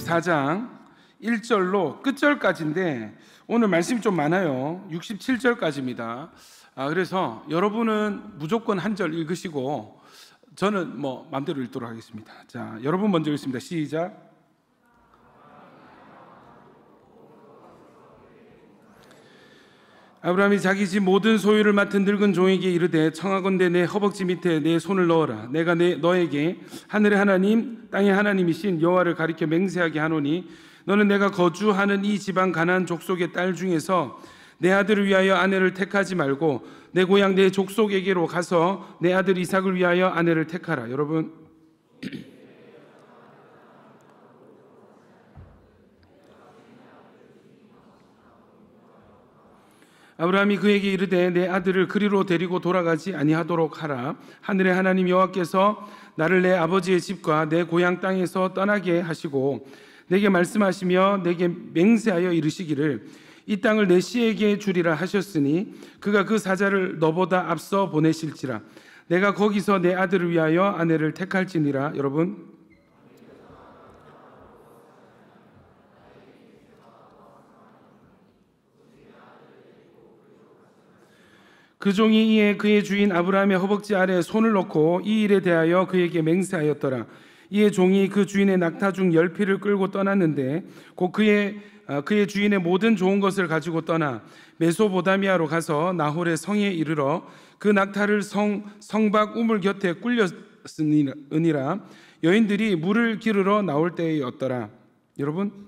54장 1절로 끝절까지인데 오늘 말씀이 좀 많아요. 67절까지입니다. 그래서 여러분은 무조건 한 절 읽으시고 저는 마음대로 읽도록 하겠습니다. 자, 여러분 먼저 읽습니다. 시작. 아브라함이 자기 집 모든 소유를 맡은 늙은 종에게 이르되 청하건대 내 허벅지 밑에 내 손을 넣어라. 내가 너에게 하늘의 하나님 땅의 하나님이신 여호와를 가리켜 맹세하게 하노니 너는 내가 거주하는 이 지방 가나안 족속의 딸 중에서 내 아들을 위하여 아내를 택하지 말고 내 고향 내 족속에게로 가서 내 아들 이삭을 위하여 아내를 택하라. 여러분 아브라함이 그에게 이르되 내 아들을 그리로 데리고 돌아가지 아니하도록 하라. 하늘의 하나님 여호와께서 나를 내 아버지의 집과 내 고향 땅에서 떠나게 하시고 내게 말씀하시며 내게 맹세하여 이르시기를 이 땅을 내 씨에게 주리라 하셨으니 그가 그 사자를 너보다 앞서 보내실지라. 내가 거기서 내 아들을 위하여 아내를 택할지니라. 여러분 그 종이 이에 그의 주인 아브라함의 허벅지 아래에 손을 놓고 이 일에 대하여 그에게 맹세하였더라. 이에 종이 그 주인의 낙타 중 10匹를 끌고 떠났는데 곧 그의 주인의 모든 좋은 것을 가지고 떠나 메소보다미아로 가서 나홀의 성에 이르러 그 낙타를 성박 우물 곁에 꿀렸으니라. 여인들이 물을 기르러 나올 때였더라. 여러분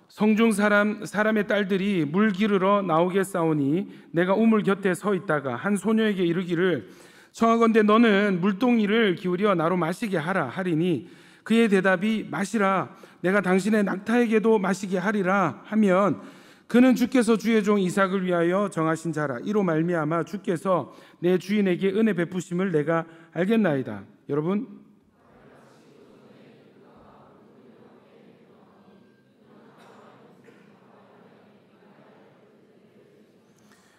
성중 사람의 딸들이 물 기르러 나오겠사오니 내가 우물 곁에 서 있다가 한 소녀에게 이르기를 청하건대 너는 물동이를 기울여 나로 마시게 하라 하리니 그의 대답이 마시라 내가 당신의 낙타에게도 마시게 하리라 하면 그는 주께서 주의 종 이삭을 위하여 정하신 자라. 이로 말미암아 주께서 내 주인에게 은혜 베푸심을 내가 알겠나이다. 여러분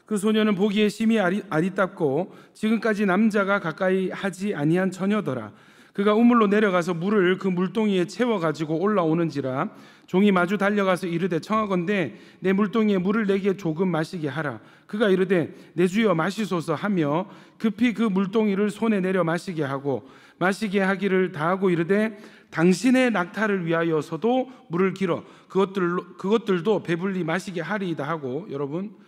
그 소녀는 보기에 심히 아리답고 지금까지 남자가 가까이 하지 아니한 처녀더라. 그가 우물로 내려가서 물을 그 물동이에 채워가지고 올라오는지라. 종이 마주 달려가서 이르되 청하건대 내 물동이에 물을 내게 조금 마시게 하라. 그가 이르되 내 주여 마시소서 하며 급히 그 물동이를 손에 내려 마시게 하고 마시게 하기를 다하고 이르되 당신의 낙타를 위하여서도 물을 길어 그것들도 배불리 마시게 하리이다 하고. 여러분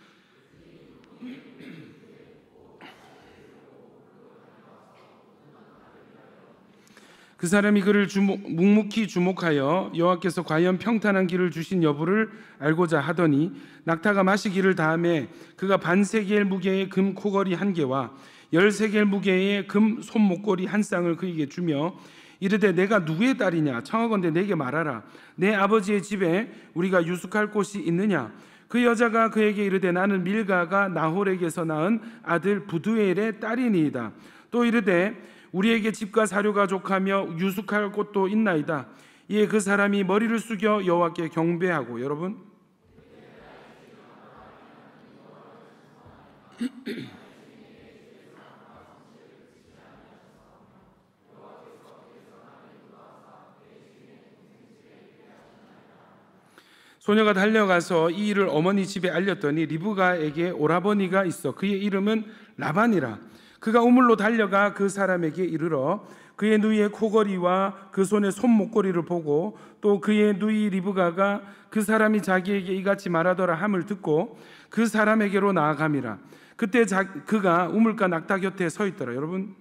그 사람이 그를 묵묵히 주목하여 여호와께서 과연 평탄한 길을 주신 여부를 알고자 하더니 낙타가 마시기를 다음에 그가 반세겔 무게의 금 코걸이 1개와 10세겔 무게의 금 손목걸이 1쌍을 그에게 주며 이르되 내가 누구의 딸이냐 청하건대 내게 말하라. 내 아버지의 집에 우리가 유숙할 곳이 있느냐. 그 여자가 그에게 이르되 나는 밀가가 나홀에게서 낳은 아들 부두엘의 딸이니이다. 또 이르되 우리에게 집과 사료가 족하며 유숙할 곳도 있나이다. 이에 그 사람이 머리를 숙여 여호와께 경배하고. 여러분 소녀가 달려가서 이 일을 어머니 집에 알렸더니 리브가에게 오라버니가 있어 그의 이름은 라반이라. 그가 우물로 달려가 그 사람에게 이르러 그의 누이의 코걸이와 그 손의 손목걸이를 보고 또 그의 누이 리브가가 그 사람이 자기에게 이같이 말하더라 함을 듣고 그 사람에게로 나아감이라. 그때 그가 우물가 낙타 곁에 서 있더라. 여러분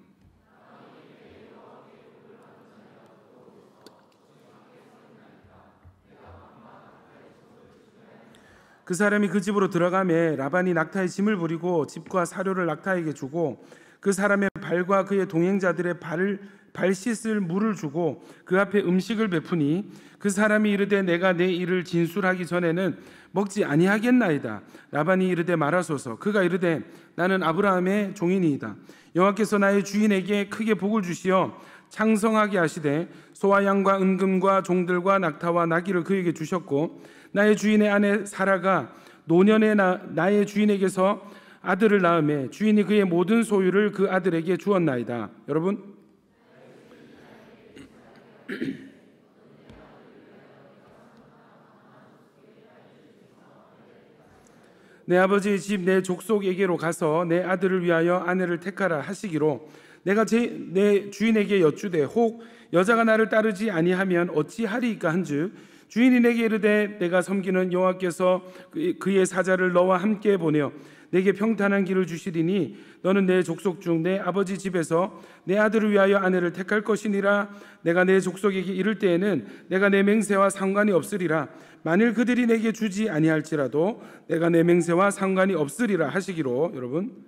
그 사람이 그 집으로 들어가매 라반이 낙타의 짐을 부리고 집과 사료를 낙타에게 주고 그 사람의 발과 그의 동행자들의 발 씻을 물을 주고 그 앞에 음식을 베푸니 그 사람이 이르되 내가 내 일을 진술하기 전에는 먹지 아니하겠나이다. 라반이 이르되 말하소서. 그가 이르되 나는 아브라함의 종이니이다. 여호와께서 나의 주인에게 크게 복을 주시어 창성하게 하시되 소와 양과 은금과 종들과 낙타와 나귀를 그에게 주셨고 나의 주인의 아내 사라가 노년에 나의 주인에게서 아들을 낳음에 주인이 그의 모든 소유를 그 아들에게 주었나이다. 여러분, 내 아버지의 집 내 족속에게로 가서 내 아들을 위하여 아내를 택하라 하시기로 내가 내 주인에게 여쭈되 혹 여자가 나를 따르지 아니하면 어찌하리이까 한즉 주인이 내게 이르되 내가 섬기는 여호와께서 그의 사자를 너와 함께 보내어 내게 평탄한 길을 주시리니 너는 내 족속 중 내 아버지 집에서 내 아들을 위하여 아내를 택할 것이니라. 내가 내 족속에게 이를 때에는 내가 내 맹세와 상관이 없으리라. 만일 그들이 내게 주지 아니할지라도 내가 내 맹세와 상관이 없으리라 하시기로. 여러분,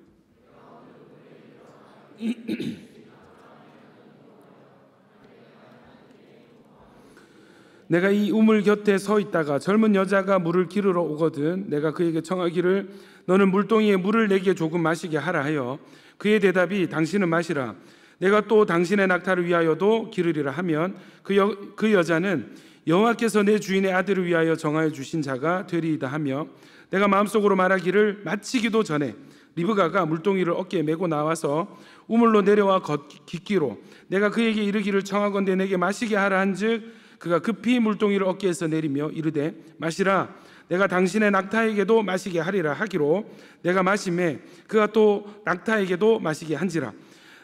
내가 이 우물 곁에 서 있다가 젊은 여자가 물을 기르러 오거든 내가 그에게 청하기를 너는 물동이에 물을 내게 조금 마시게 하라 하여 그의 대답이 당신은 마시라. 내가 또 당신의 낙타를 위하여도 기르리라 하면 그 여자는 여호와께서 내 주인의 아들을 위하여 정하여 주신 자가 되리이다 하며 내가 마음속으로 말하기를 마치기도 전에 리브가가 물동이를 어깨에 메고 나와서 우물로 내려와 깃기로 내가 그에게 이르기를 청하건대 내게 마시게 하라 한즉 그가 급히 물동이를 어깨에서 내리며 이르되 마시라. 내가 당신의 낙타에게도 마시게 하리라 하기로 내가 마시매 그가 또 낙타에게도 마시게 한지라.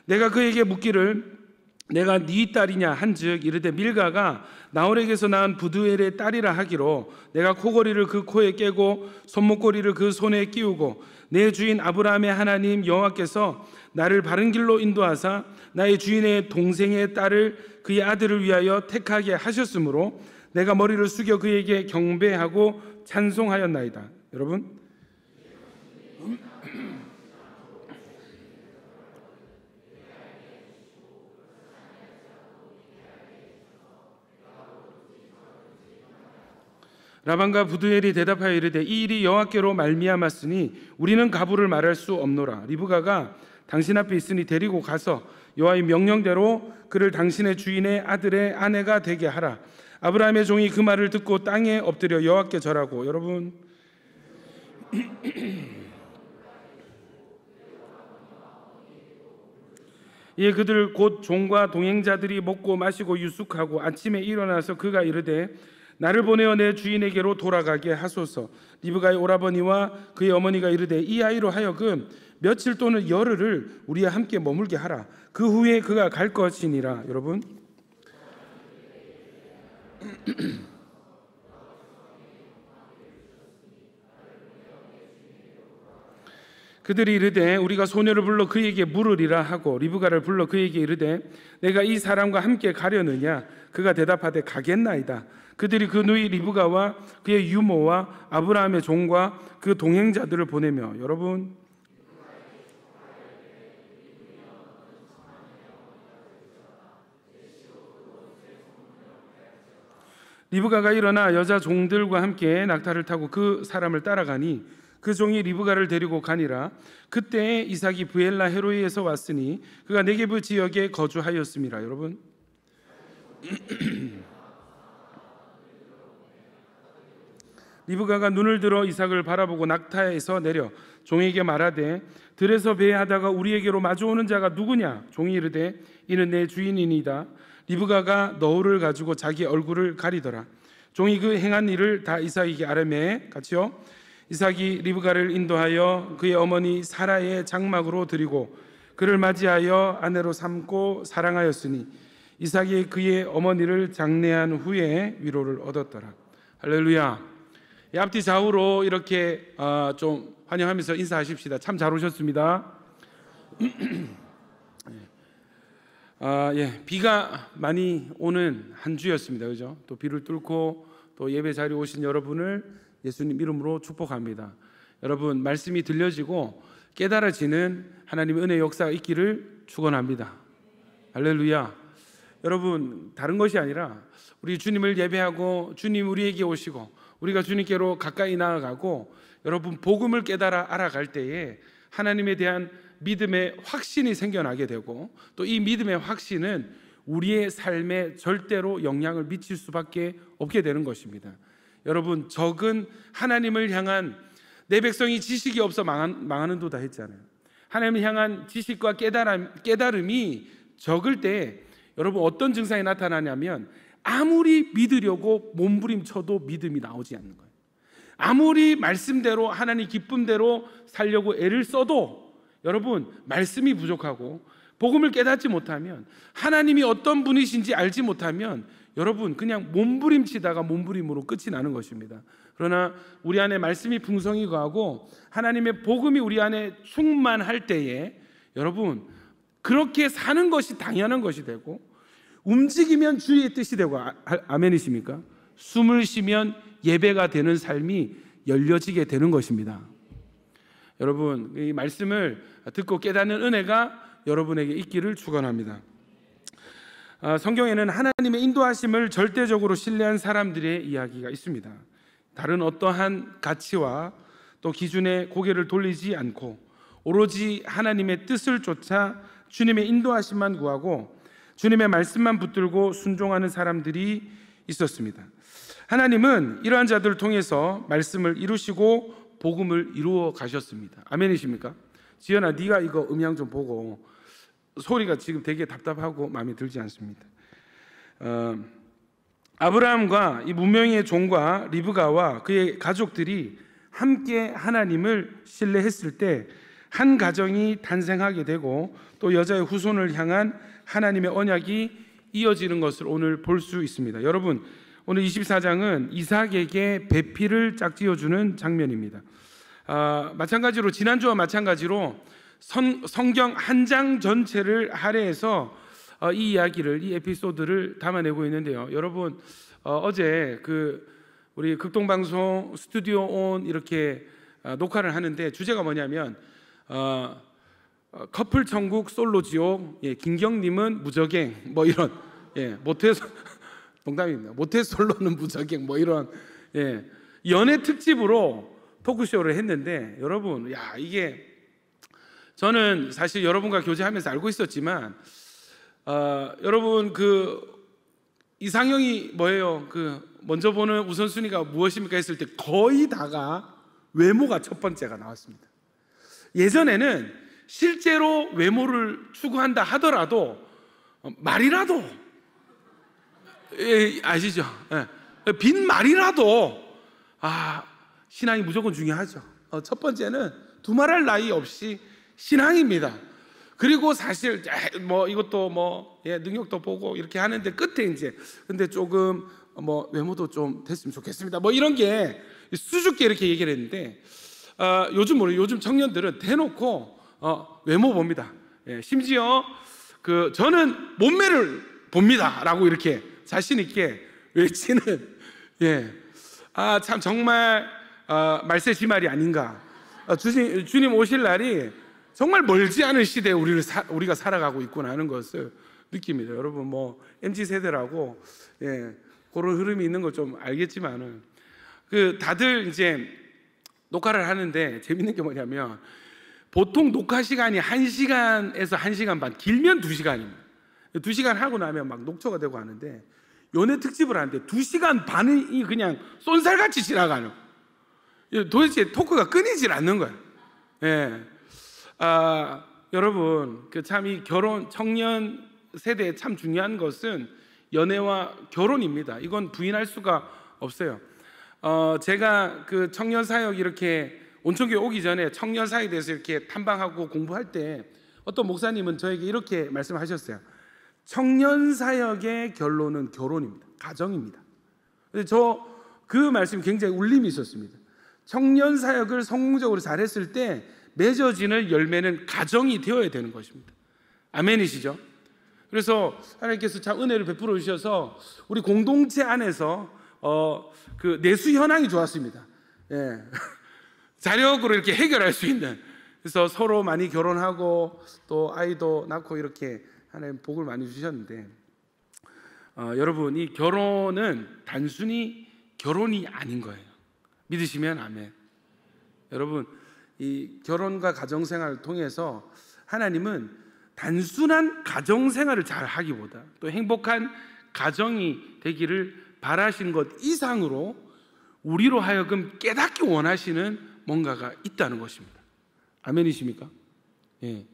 내가 그에게 묻기를 내가 네 딸이냐 한즉 이르되 밀가가 나홀에게서 낳은 부두엘의 딸이라 하기로 내가 코걸이를 그 코에 깨고 손목걸이를 그 손에 끼우고 내 주인 아브라함의 하나님 여호와께서 나를 바른 길로 인도하사 나의 주인의 동생의 딸을 그의 아들을 위하여 택하게 하셨으므로 내가 머리를 숙여 그에게 경배하고 찬송하였나이다. 여러분, 라반과 부두엘이 대답하여 이르되 이 일이 여호와께로 말미암았으니 우리는 가부를 말할 수 없노라. 리브가가 당신 앞에 있으니 데리고 가서 여호와의 명령대로 그를 당신의 주인의 아들의 아내가 되게 하라. 아브라함의 종이 그 말을 듣고 땅에 엎드려 여호와께 절하고. 여러분, 이에 그들 곧 종과 동행자들이 먹고 마시고 유숙하고 아침에 일어나서 그가 이르되 나를 보내어 내 주인에게로 돌아가게 하소서. 리브가의 오라버니와 그의 어머니가 이르되 이 아이로 하여금 며칠 또는 열흘을 우리와 함께 머물게 하라. 그 후에 그가 갈 것이니라. 여러분, 그들이 이르되 우리가 소녀를 불러 그에게 물으리라 하고 리브가를 불러 그에게 이르되 내가 이 사람과 함께 가려느냐. 그가 대답하되 가겠나이다. 그들이 그 누이 리브가와 그의 유모와 아브라함의 종과 그 동행자들을 보내며. 여러분, 리브가가 일어나 여자 종들과 함께 낙타를 타고 그 사람을 따라가니 그 종이 리브가를 데리고 가니라. 그때 이삭이 브엘라 헤로이에서 왔으니 그가 네게브 지역에 거주하였음이라. 여러분, 리브가가 눈을 들어 이삭을 바라보고 낙타에서 내려 종에게 말하되 들에서 배회하다가 우리에게로 마주오는 자가 누구냐. 종이 이르되 이는 내 주인이니이다. 리브가가 너울을 가지고 자기 얼굴을 가리더라. 종이 그 행한 일을 다 이삭에게 아뢰매 같이요. 이삭이 리브가를 인도하여 그의 어머니 사라의 장막으로 드리고 그를 맞이하여 아내로 삼고 사랑하였으니 이삭이 그의 어머니를 장례한 후에 위로를 얻었더라. 할렐루야. 앞뒤 좌우로 이렇게 좀 환영하면서 인사하십시다. 참 잘 오셨습니다. 비가 많이 오는 한 주였습니다. 그죠? 또 비를 뚫고 또 예배 자리에 오신 여러분을 예수님 이름으로 축복합니다. 여러분, 말씀이 들려지고 깨달아지는 하나님의 은혜의 역사가 있기를 축원합니다. 할렐루야. 여러분, 다른 것이 아니라 우리 주님을 예배하고 주님 우리에게 오시고 우리가 주님께로 가까이 나아가고 여러분 복음을 깨달아 알아갈 때에 하나님에 대한 믿음의 확신이 생겨나게 되고 또 이 믿음의 확신은 우리의 삶에 절대로 영향을 미칠 수밖에 없게 되는 것입니다. 여러분, 적은 하나님을 향한 내 백성이 지식이 없어 망하는도다 했잖아요. 하나님을 향한 지식과 깨달음이 적을 때 여러분 어떤 증상이 나타나냐면 아무리 믿으려고 몸부림쳐도 믿음이 나오지 않는 거예요. 아무리 말씀대로 하나님 기쁨대로 살려고 애를 써도 여러분 말씀이 부족하고 복음을 깨닫지 못하면 하나님이 어떤 분이신지 알지 못하면 여러분 그냥 몸부림치다가 몸부림으로 끝이 나는 것입니다. 그러나 우리 안에 말씀이 풍성히 거하고 하나님의 복음이 우리 안에 충만할 때에 여러분 그렇게 사는 것이 당연한 것이 되고 움직이면 주의 뜻이 되고 아멘이십니까? 숨을 쉬면 예배가 되는 삶이 열려지게 되는 것입니다. 여러분 이 말씀을 듣고 깨닫는 은혜가 여러분에게 있기를 축원합니다. 성경에는 하나님의 인도하심을 절대적으로 신뢰한 사람들의 이야기가 있습니다. 다른 어떠한 가치와 또 기준에 고개를 돌리지 않고 오로지 하나님의 뜻을 쫓아 주님의 인도하심만 구하고 주님의 말씀만 붙들고 순종하는 사람들이 있었습니다. 하나님은 이러한 자들을 통해서 말씀을 이루시고 복음을 이루어 가셨습니다. 아멘이십니까? 지연아, 네가 이거 음향 좀 보고. 소리가 지금 되게 답답하고 마음에 들지 않습니다. 아브라함과 이 문명의 종과 리브가와 그의 가족들이 함께 하나님을 신뢰했을 때 한 가정이 탄생하게 되고 또 여자의 후손을 향한 하나님의 언약이 이어지는 것을 오늘 볼 수 있습니다. 여러분 오늘 24장은 이삭에게 배필을 짝지어주는 장면입니다. 마찬가지로 지난주와 마찬가지로 성경 한 장 전체를 할애해서 이 이야기를 이 에피소드를 담아내고 있는데요. 여러분 어제 우리 극동방송 스튜디오 온 이렇게 녹화를 하는데 주제가 뭐냐면 커플 천국 솔로 지옥, 김경님은 무적행 뭐 이런 모태 농담입니다. 모태 솔로는 무적행 뭐 이런 연애 특집으로 토크쇼를 했는데 여러분 이게 저는 사실 여러분과 교제하면서 알고 있었지만 여러분 이상형이 뭐예요? 먼저 보는 우선순위가 무엇입니까? 했을 때 거의 다가 외모가 첫 번째가 나왔습니다. 예전에는 실제로 외모를 추구한다 하더라도 말이라도 아시죠? 빈 말이라도 신앙이 무조건 중요하죠. 첫 번째는 두말할 나위 없이 신앙입니다. 그리고 사실 이것도 능력도 보고 이렇게 하는데 끝에 이제 근데 조금 외모도 좀 됐으면 좋겠습니다. 이런 게 수줍게 이렇게 얘기를 했는데 요즘 청년들은 대놓고 외모 봅니다. 심지어 저는 몸매를 봅니다라고 이렇게 자신 있게 외치는 참 정말 말세지말이 아닌가. 주님 오실 날이 정말 멀지 않은 시대에 우리가 살아가고 있구나 하는 것을 느낍니다. 여러분 MZ세대라고 그런 흐름이 있는 걸 좀 알겠지만은 다들 이제 녹화를 하는데 재밌는 게 뭐냐면 보통 녹화 시간이 1시간에서 1시간 반, 길면 2시간입니다. 2시간 하고 나면 막 녹초가 되고 하는데 연애 특집을 하는데 2시간 반이 그냥 쏜살같이 지나가는, 도대체 토크가 끊이질 않는 거예요. 여러분 참 이 결혼 청년 세대에 참 중요한 것은 연애와 결혼입니다. 이건 부인할 수가 없어요. 제가 청년 사역 이렇게 온천교회 오기 전에 청년 사역에 대해서 이렇게 탐방하고 공부할 때 어떤 목사님은 저에게 이렇게 말씀하셨어요. 청년 사역의 결론은 결혼입니다. 가정입니다. 저 그 말씀이 굉장히 울림이 있었습니다. 청년 사역을 성공적으로 잘했을 때 맺어지는 열매는 가정이 되어야 되는 것입니다. 아멘이시죠? 그래서 하나님께서 참 은혜를 베풀어 주셔서 우리 공동체 안에서 내수 현황이 좋았습니다. 자력으로 이렇게 해결할 수 있는, 그래서 서로 많이 결혼하고 또 아이도 낳고 이렇게 하나님 복을 많이 주셨는데 여러분 이 결혼은 단순히 결혼이 아닌 거예요. 믿으시면 아멘. 여러분 이 결혼과 가정생활을 통해서 하나님은 단순한 가정생활을 잘 하기보다 또 행복한 가정이 되기를 바라신 것 이상으로 우리로 하여금 깨닫기 원하시는 뭔가가 있다는 것입니다. 아멘이십니까? 예.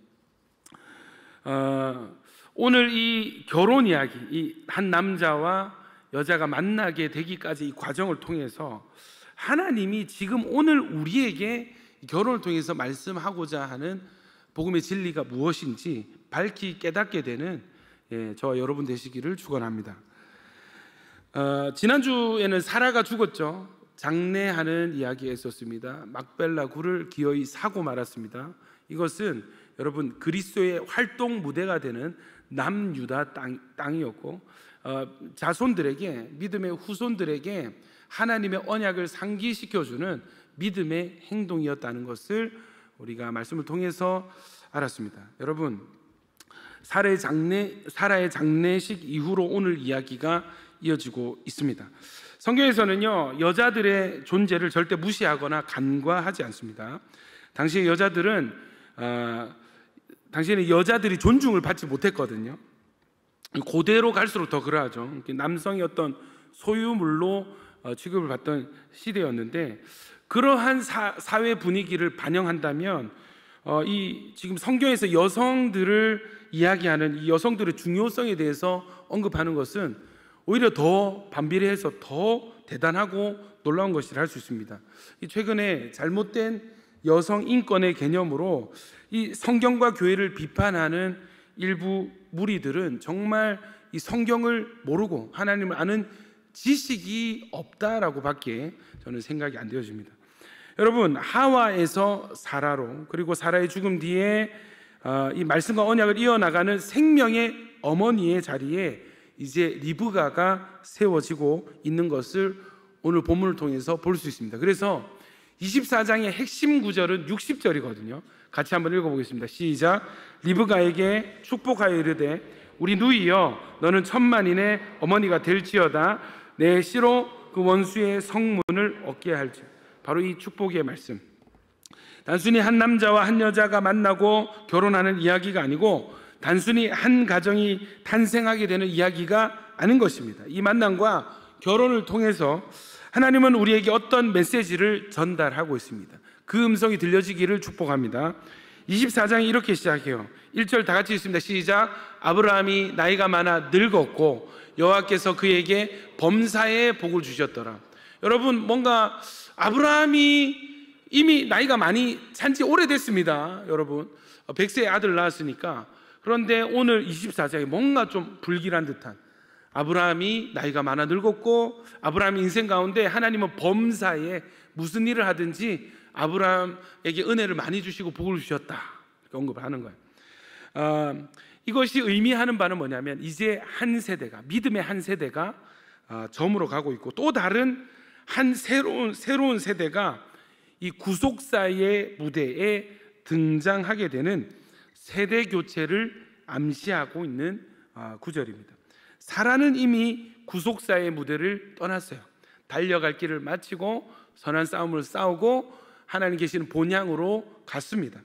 오늘 이 결혼 이야기, 이 한 남자와 여자가 만나게 되기까지 이 과정을 통해서 하나님이 지금 오늘 우리에게 결혼을 통해서 말씀하고자 하는 복음의 진리가 무엇인지 밝히 깨닫게 되는 저와 여러분 되시기를 축원합니다. 지난주에는 사라가 죽었죠. 장례하는 이야기가 있었습니다. 막벨라 굴을 기어이 사고 말았습니다. 이것은 여러분 그리스도의 활동 무대가 되는 남유다 땅이었고 자손들에게, 믿음의 후손들에게 하나님의 언약을 상기시켜주는 믿음의 행동이었다는 것을 우리가 말씀을 통해서 알았습니다. 여러분, 사라의 장례식 이후로 오늘 이야기가 이어지고 있습니다. 성경에서는요, 여자들의 존재를 절대 무시하거나 간과하지 않습니다. 당시의 여자들은 당시에는 여자들이 존중을 받지 못했거든요. 고대로 갈수록 더 그러하죠. 남성이 어떤 소유물로 취급을 받던 시대였는데, 그러한 사회 분위기를 반영한다면 이 지금 성경에서 여성들을 이야기하는 이 여성들의 중요성에 대해서 언급하는 것은 오히려 더 반비례해서 더 대단하고 놀라운 것이라 할 수 있습니다. 최근에 잘못된 여성 인권의 개념으로 이 성경과 교회를 비판하는 일부 무리들은 정말 이 성경을 모르고 하나님을 아는 지식이 없다라고 밖에 저는 생각이 안 되어집니다. 여러분, 하와에서 사라로, 그리고 사라의 죽음 뒤에 이 말씀과 언약을 이어나가는 생명의 어머니의 자리에 이제 리브가가 세워지고 있는 것을 오늘 본문을 통해서 볼 수 있습니다. 그래서 24장의 핵심 구절은 60절이거든요. 같이 한번 읽어보겠습니다. 시작. 리브가에게 축복하여 이르되 우리 누이여 너는 천만인의 어머니가 될지어다. 내 씨로 그 원수의 성문을 얻게 할지. 바로 이 축복의 말씀, 단순히 한 남자와 한 여자가 만나고 결혼하는 이야기가 아니고 단순히 한 가정이 탄생하게 되는 이야기가 아닌 것입니다. 이 만남과 결혼을 통해서 하나님은 우리에게 어떤 메시지를 전달하고 있습니다. 그 음성이 들려지기를 축복합니다. 24장이 이렇게 시작해요. 1절 다 같이 읽습니다. 시작. 아브라함이 나이가 많아 늙었고 여호와께서 그에게 범사의 복을 주셨더라. 여러분, 뭔가 아브라함이 이미 나이가 많이 산지 오래됐습니다. 여러분, 100세의 아들 낳았으니까. 그런데 오늘 24장에 뭔가 좀 불길한 듯한, 아브라함이 나이가 많아 늙었고 아브라함 인생 가운데 하나님은 범사에 무슨 일을 하든지 아브라함에게 은혜를 많이 주시고 복을 주셨다, 이렇게 언급을 하는 거예요. 이것이 의미하는 바는 뭐냐면 이제 한 세대가, 믿음의 한 세대가 저물어 가고 있고 또 다른 한 새로운 세대가 이 구속사의 무대에 등장하게 되는 세대 교체를 암시하고 있는 구절입니다. 사라는 이미 구속사의 무대를 떠났어요. 달려갈 길을 마치고 선한 싸움을 싸우고 하나님 계시는 본향으로 갔습니다.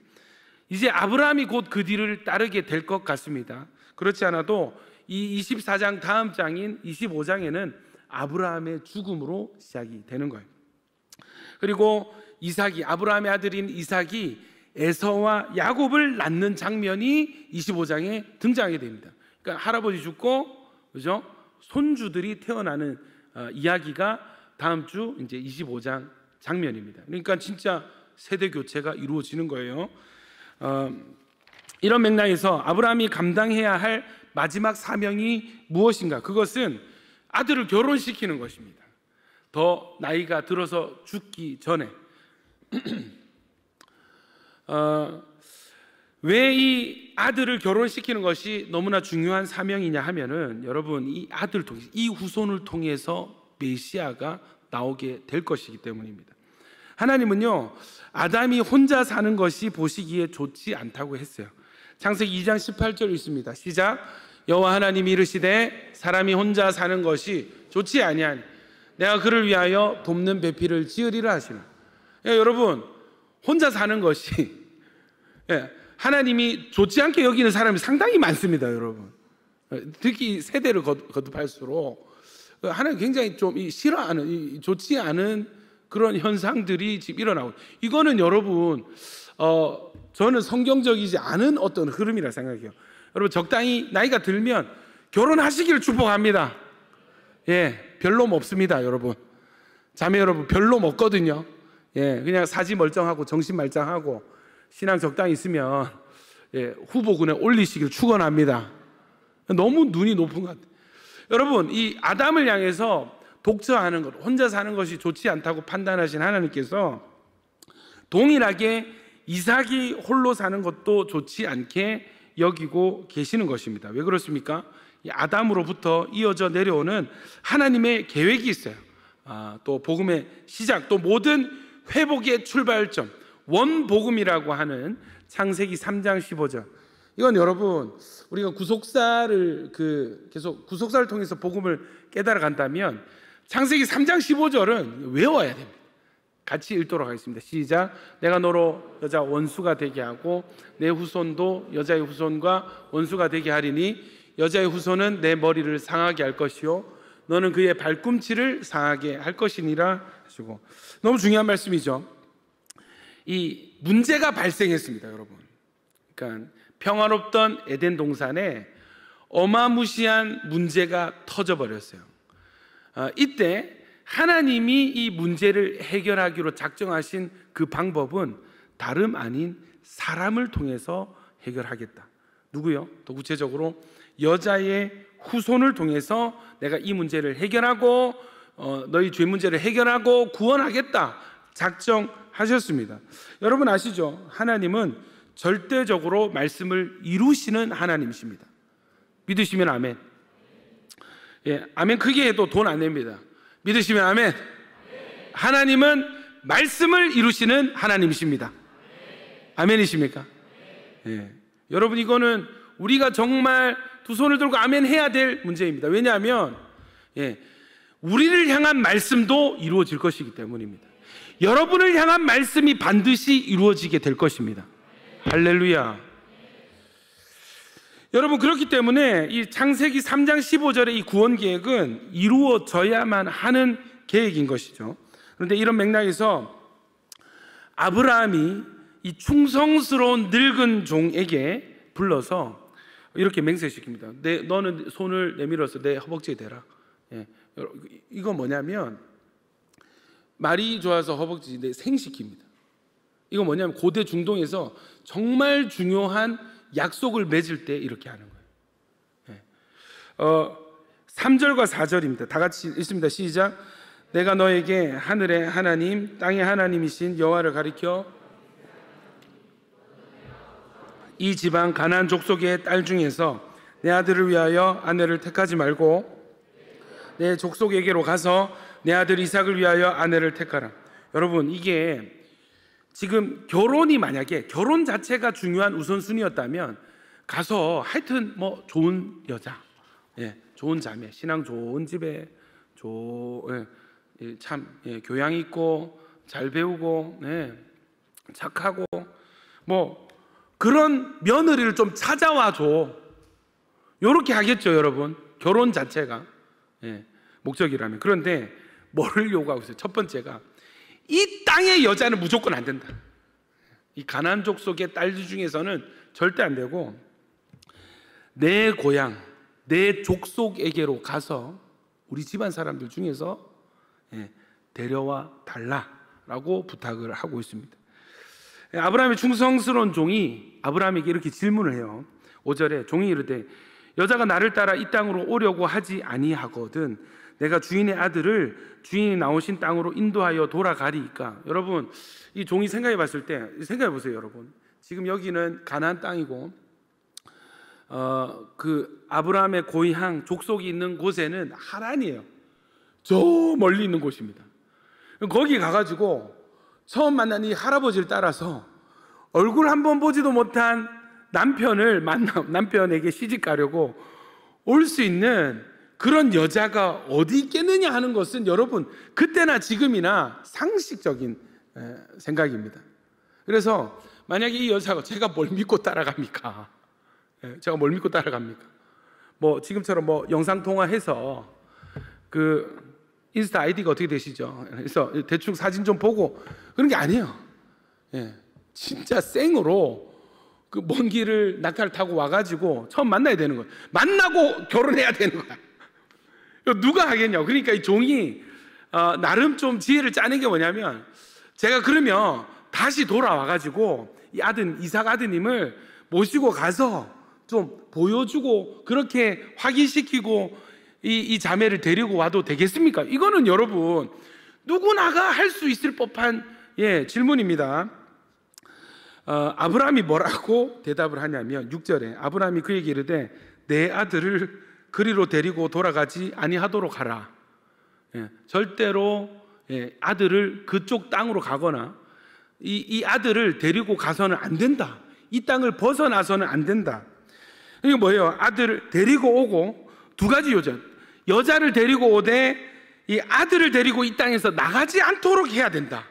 이제 아브라함이 곧 그 뒤를 따르게 될 것 같습니다. 그렇지 않아도 이 24장 다음 장인 25장에는 아브라함의 죽음으로 시작이 되는 거예요. 그리고 이삭이, 아브라함의 아들인 이삭이 에서와 야곱을 낳는 장면이 25장에 등장하게 됩니다. 그러니까 할아버지 죽고, 그죠? 손주들이 태어나는 이야기가 다음 주 이제 25장 장면입니다. 그러니까 진짜 세대 교체가 이루어지는 거예요. 이런 맥락에서 아브라함이 감당해야 할 마지막 사명이 무엇인가? 그것은 아들을 결혼시키는 것입니다. 더 나이가 들어서 죽기 전에. 왜 이 아들을 결혼시키는 것이 너무나 중요한 사명이냐 하면은, 여러분, 이 아들을 통해서, 이 후손을 통해서 메시아가 나오게 될 것이기 때문입니다. 하나님은요, 아담이 혼자 사는 것이 보시기에 좋지 않다고 했어요. 창세기 2장 18절 있습니다. 시작. 여호와 하나님이 이르시되 사람이 혼자 사는 것이 좋지 아니하니 내가 그를 위하여 돕는 배필을 지으리라 하시나. 여러분, 혼자 사는 것이 하나님이 좋지 않게 여기는 사람이 상당히 많습니다. 여러분, 특히 세대를 거듭할수록 하나님 굉장히 좀 싫어하는, 좋지 않은 그런 현상들이 지금 일어나고, 이거는 여러분 저는 성경적이지 않은 어떤 흐름이라 생각해요. 여러분, 적당히 나이가 들면 결혼하시기를 축복합니다. 예, 별로 없습니다, 여러분. 자매 여러분, 별로 없거든요. 예, 그냥 사지 멀쩡하고 정신 말짱하고 신앙 적당히 있으면 예, 후보군에 올리시길 축원합니다. 너무 눈이 높은 것 같아요. 여러분, 이 아담을 향해서 독처하는 것, 혼자 사는 것이 좋지 않다고 판단하신 하나님께서 동일하게 이삭이 홀로 사는 것도 좋지 않게 여기고 계시는 것입니다. 왜 그렇습니까? 이 아담으로부터 이어져 내려오는 하나님의 계획이 있어요. 또 복음의 시작, 또 모든 회복의 출발점, 원복음이라고 하는 창세기 3장 15절. 이건 여러분, 우리가 구속사를 계속 구속사를 통해서 복음을 깨달아 간다면 창세기 3장 15절은 외워야 됩니다. 같이 읽도록 하겠습니다. 시작. 내가 너로 여자 원수가 되게 하고 내 후손도 여자의 후손과 원수가 되게 하리니 여자의 후손은 내 머리를 상하게 할 것이요 너는 그의 발꿈치를 상하게 할 것이니라 하시고, 너무 중요한 말씀이죠. 이 문제가 발생했습니다, 여러분. 그러니까 평화롭던 에덴 동산에 어마무시한 문제가 터져버렸어요. 이때 하나님이 이 문제를 해결하기로 작정하신 그 방법은 다름 아닌 사람을 통해서 해결하겠다. 누구요? 더 구체적으로 여자의 후손을 통해서 내가 이 문제를 해결하고 너희 죄 문제를 해결하고 구원하겠다 작정하셨습니다. 여러분 아시죠? 하나님은 절대적으로 말씀을 이루시는 하나님이십니다. 믿으시면 아멘. 예, 아멘 크게 해도 돈 안 냅니다. 믿으시면 아멘. 하나님은 말씀을 이루시는 하나님이십니다. 아멘이십니까? 예. 여러분, 이거는 우리가 정말 두 손을 들고 아멘 해야 될 문제입니다. 왜냐하면 우리를 향한 말씀도 이루어질 것이기 때문입니다. 여러분을 향한 말씀이 반드시 이루어지게 될 것입니다. 할렐루야. 여러분, 그렇기 때문에 이 창세기 3장 15절의 이 구원 계획은 이루어져야만 하는 계획인 것이죠. 그런데 이런 맥락에서 아브라함이 이 충성스러운 늙은 종에게 불러서 이렇게 맹세시킵니다. 너는 손을 내밀어서 내 허벅지에 대라. 예. 이건 뭐냐면 말이 좋아서 허벅지인데 생시킵니다. 이건 뭐냐면 고대 중동에서 정말 중요한 약속을 맺을 때 이렇게 하는 거예요. 예. 3절과 4절입니다. 다 같이 읽습니다. 시작. 내가 너에게 하늘의 하나님 땅의 하나님이신 여호와를 가리켜 이 지방 가나안 족속의 딸 중에서 내 아들을 위하여 아내를 택하지 말고 내 족속에게로 가서 내 아들 이삭을 위하여 아내를 택하라. 여러분, 이게 지금 결혼이 만약에 결혼 자체가 중요한 우선순위였다면 가서 하여튼 뭐 좋은 여자, 좋은 자매, 신앙 좋은 집에 참 교양 있고 잘 배우고 착하고 뭐 그런 며느리를 좀 찾아와 줘. 요렇게 하겠죠, 여러분. 결혼 자체가 목적이라면. 그런데 뭐를 요구하고 있어요? 첫 번째가 이 땅의 여자는 무조건 안 된다. 이 가나안 족속의 딸들 중에서는 절대 안 되고 내 고향, 내 족속에게로 가서 우리 집안 사람들 중에서 데려와 달라라고 부탁을 하고 있습니다. 아브라함의 충성스러운 종이 아브라함에게 이렇게 질문을 해요. 5절에 종이 이르되 여자가 나를 따라 이 땅으로 오려고 하지 아니하거든 내가 주인의 아들을 주인이 나오신 땅으로 인도하여 돌아가리이까. 여러분, 이 종이 생각해 봤을 때 생각해 보세요, 여러분. 지금 여기는 가나안 땅이고 그 아브라함의 고향 족속이 있는 곳에는 하란이에요. 저 멀리 있는 곳입니다. 거기 가가지고 처음 만난 이 할아버지를 따라서 얼굴 한번 보지도 못한 남편에게 시집 가려고 올 수 있는 그런 여자가 어디 있겠느냐 하는 것은 여러분 그때나 지금이나 상식적인 생각입니다. 그래서 만약에 이 여자가 제가 뭘 믿고 따라갑니까? 제가 뭘 믿고 따라갑니까? 뭐 지금처럼 뭐 영상 통화해서 인스타 아이디가 어떻게 되시죠? 그래서 대충 사진 좀 보고 그런 게 아니에요. 예, 진짜 생으로 그 먼 길을 낙타를 타고 와가지고 처음 만나야 되는 거예요. 만나고 결혼해야 되는 거야. 누가 하겠냐고. 그러니까 이 종이 나름 좀 지혜를 짜는 게 뭐냐면, 제가 그러면 다시 돌아와가지고 이 이삭 아드님을 모시고 가서 좀 보여주고 그렇게 확인시키고 이 자매를 데리고 와도 되겠습니까? 이거는 여러분 누구나가 할 수 있을 법한 질문입니다. 아브라함이 뭐라고 대답을 하냐면 6절에 아브라함이 그에게 이르되 내 아들을 그리로 데리고 돌아가지 아니하도록 하라. 절대로 아들을 그쪽 땅으로 가거나 이 아들을 데리고 가서는 안 된다. 이 땅을 벗어나서는 안 된다. 이게 뭐예요? 아들을 데리고 오고 두 가지 여자를 데리고 오되 이 아들을 데리고 이 땅에서 나가지 않도록 해야 된다.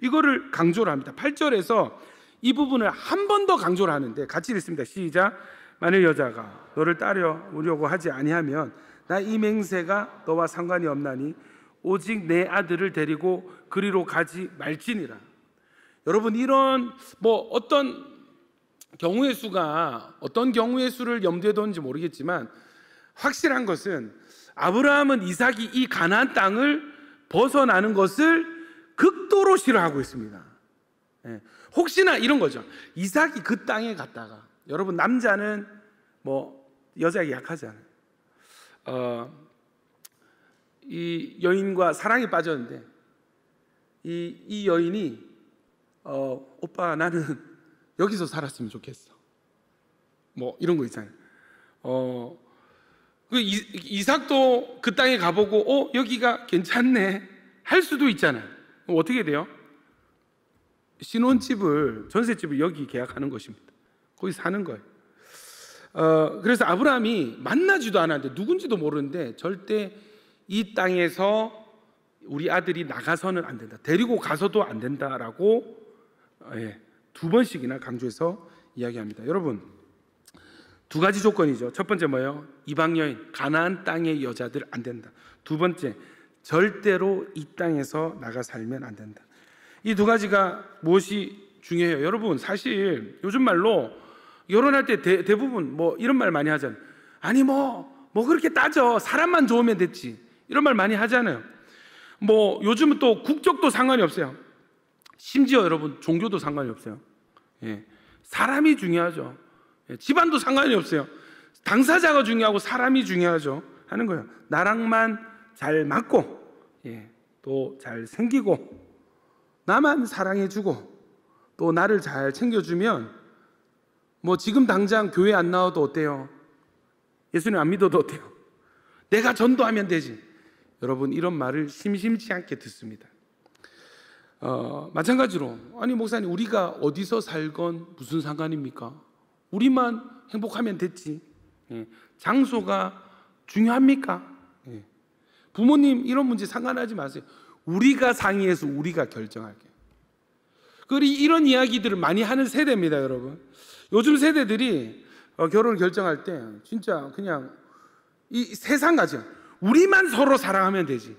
이거를 강조를 합니다. 8절에서 이 부분을 한 번 더 강조를 하는데 같이 읽습니다. 시작. 만일 여자가 너를 따르려고 하지 아니하면 나 이 맹세가 너와 상관이 없나니 오직 내 아들을 데리고 그리로 가지 말지니라. 여러분, 이런 어떤 경우의 수가 어떤 경우의 수를 염두에 뒀는지 모르겠지만 확실한 것은 아브라함은 이삭이 이 가나안 땅을 벗어나는 것을 극도로 싫어하고 있습니다. 혹시나 이런 거죠. 이삭이 그 땅에 갔다가, 여러분 남자는 여자에게 약하잖아요. 이 여인과 사랑에 빠졌는데 이 여인이 오빠 나는 여기서 살았으면 좋겠어. 이런 거 있잖아요. 이삭도 그 땅에 가보고 여기가 괜찮네 할 수도 있잖아요. 어떻게 돼요? 신혼집을, 전셋집을 여기 계약하는 것입니다. 거기 사는 거예요. 그래서 아브라함이 만나지도 않았는데, 누군지도 모르는데 절대 이 땅에서 우리 아들이 나가서는 안 된다, 데리고 가서도 안 된다라고 두 번씩이나 강조해서 이야기합니다. 여러분, 두 가지 조건이죠. 첫 번째 뭐예요? 이방 여인, 가나안 땅의 여자들 안 된다. 두 번째, 절대로 이 땅에서 나가 살면 안 된다. 이 두 가지가 무엇이 중요해요? 여러분, 사실 요즘 말로 결혼할 때 대부분 이런 말 많이 하잖아요. 아니 그렇게 따져, 사람만 좋으면 됐지, 이런 말 많이 하잖아요. 요즘은 또 국적도 상관이 없어요. 심지어 여러분 종교도 상관이 없어요. 사람이 중요하죠. 집안도 상관이 없어요. 당사자가 중요하고 사람이 중요하죠 하는 거예요. 나랑만 잘 맞고 또 잘 생기고 나만 사랑해주고 또 나를 잘 챙겨주면 지금 당장 교회 안 나와도 어때요? 예수님 안 믿어도 어때요? 내가 전도하면 되지. 여러분, 이런 말을 심심치 않게 듣습니다. 마찬가지로 아니 목사님, 우리가 어디서 살건 무슨 상관입니까? 우리만 행복하면 됐지. 장소가 중요합니까? 부모님 이런 문제 상관하지 마세요. 우리가 상의해서 우리가 결정할게요. 그리고 이런 이야기들을 많이 하는 세대입니다. 여러분, 요즘 세대들이 결혼을 결정할 때 진짜 그냥 이 세상 가죠. 우리만 서로 사랑하면 되지,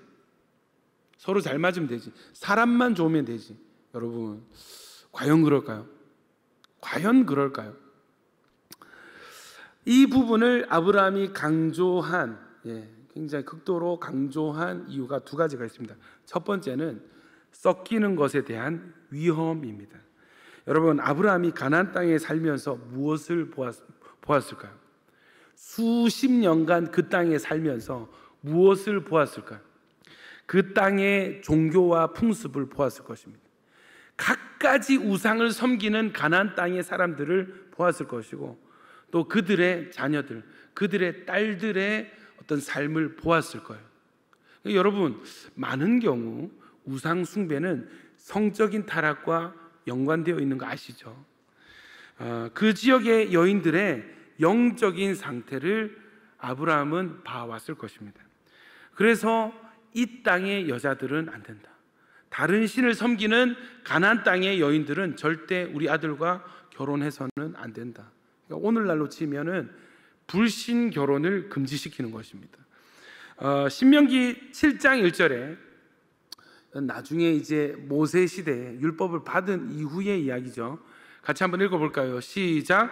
서로 잘 맞으면 되지, 사람만 좋으면 되지. 여러분, 과연 그럴까요? 과연 그럴까요? 이 부분을 아브라함이 강조한, 굉장히 극도로 강조한 이유가 두 가지가 있습니다. 첫 번째는 섞이는 것에 대한 위험입니다. 여러분, 아브라함이 가나안 땅에 살면서 무엇을 보았을까요? 수십 년간 그 땅에 살면서 무엇을 보았을까요? 그 땅의 종교와 풍습을 보았을 것입니다. 갖가지 우상을 섬기는 가나안 땅의 사람들을 보았을 것이고, 또 그들의 자녀들, 그들의 딸들의 어떤 삶을 보았을 거예요. 여러분, 많은 경우 우상 숭배는 성적인 타락과 연관되어 있는 거 아시죠? 그 지역의 여인들의 영적인 상태를 아브라함은 봐왔을 것입니다. 그래서 이 땅의 여자들은 안 된다, 다른 신을 섬기는 가나안 땅의 여인들은 절대 우리 아들과 결혼해서는 안 된다. 그러니까 오늘날로 치면은 불신 결혼을 금지시키는 것입니다. 신명기 7장 1절에 나중에 이제 모세 시대에 율법을 받은 이후의 이야기죠. 같이 한번 읽어볼까요? 시작.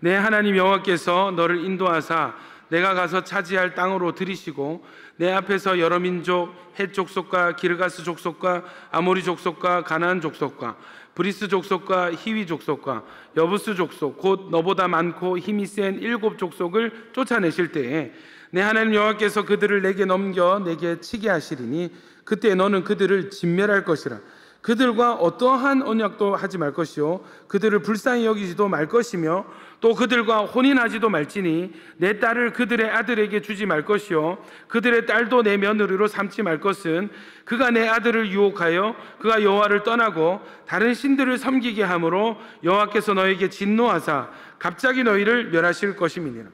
내 하나님 여호와께서 너를 인도하사 내가 가서 차지할 땅으로 들이시고 내 앞에서 여러 민족, 헷 족속과 기르가스 족속과 아모리 족속과 가나안 족속과 브리스 족속과 히위 족속과 여부스 족속 곧 너보다 많고 힘이 센 7 족속을 쫓아내실 때에 내 하나님 여호와께서 그들을 내게 넘겨 내게 치게 하시리니 그때 너는 그들을 진멸할 것이라. 그들과 어떠한 언약도 하지 말 것이요 그들을 불쌍히 여기지도 말 것이며 또 그들과 혼인하지도 말지니 내 딸을 그들의 아들에게 주지 말 것이요 그들의 딸도 내 며느리로 삼지 말 것은 그가 내 아들을 유혹하여 그가 여호와를 떠나고 다른 신들을 섬기게 함으로 여호와께서 너에게 진노하사 갑자기 너희를 멸하실 것임이니라.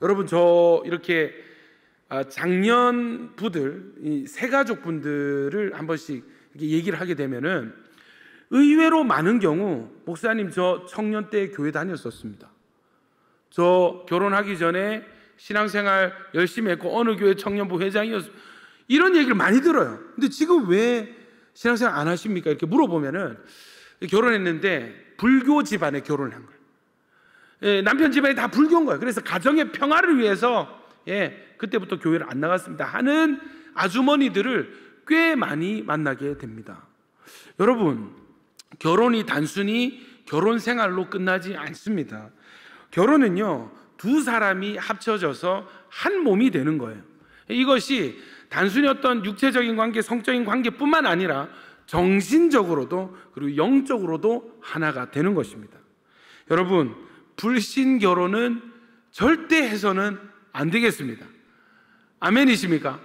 여러분, 저 이렇게 장년부들, 이 새가족 분들을 한 번씩 이렇게 얘기를 하게 되면은 의외로 많은 경우 목사님 저 청년 때 교회 다녔었습니다. 저 결혼하기 전에 신앙생활 열심히 했고 어느 교회 청년부 회장이었어요. 이런 얘기를 많이 들어요. 근데 지금 왜 신앙생활 안 하십니까? 이렇게 물어보면은 결혼했는데 불교 집안에 결혼을 한 거예요. 예, 남편 집안이 다 불교인 거예요. 그래서 가정의 평화를 위해서 그때부터 교회를 안 나갔습니다 하는 아주머니들을 꽤 많이 만나게 됩니다. 여러분, 결혼이 단순히 결혼 생활로 끝나지 않습니다. 결혼은요, 두 사람이 합쳐져서 한 몸이 되는 거예요. 이것이 단순히 어떤 육체적인 관계, 성적인 관계뿐만 아니라 정신적으로도 그리고 영적으로도 하나가 되는 것입니다. 여러분, 불신 결혼은 절대 해서는 안 되겠습니다. 아멘이십니까?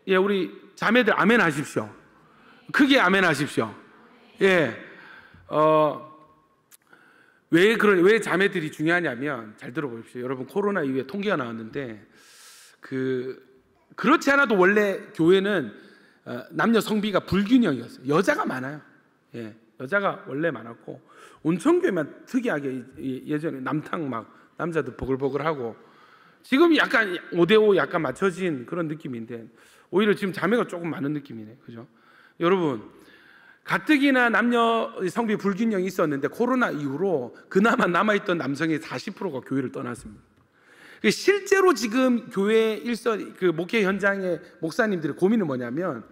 예, 우리 자매들 아멘 하십시오. 크게 아멘 하십시오. 예, 왜 자매들이 중요하냐면, 잘 들어보십시오. 여러분, 코로나 이후에 통계가 나왔는데, 그렇지 않아도 원래 교회는 남녀 성비가 불균형이었어요. 여자가 많아요. 예, 여자가 원래 많았고, 온천교회만 특이하게 예전에 남탕 막 남자들 버글버글하고, 지금 약간 5대5 약간 맞춰진 그런 느낌인데, 오히려 지금 자매가 조금 많은 느낌이네. 그죠? 여러분, 가뜩이나 남녀 성비 불균형이 있었는데 코로나 이후로 그나마 남아있던 남성의 40%가 교회를 떠났습니다. 실제로 지금 교회 일선 목회 현장의 목사님들의 고민은 뭐냐면,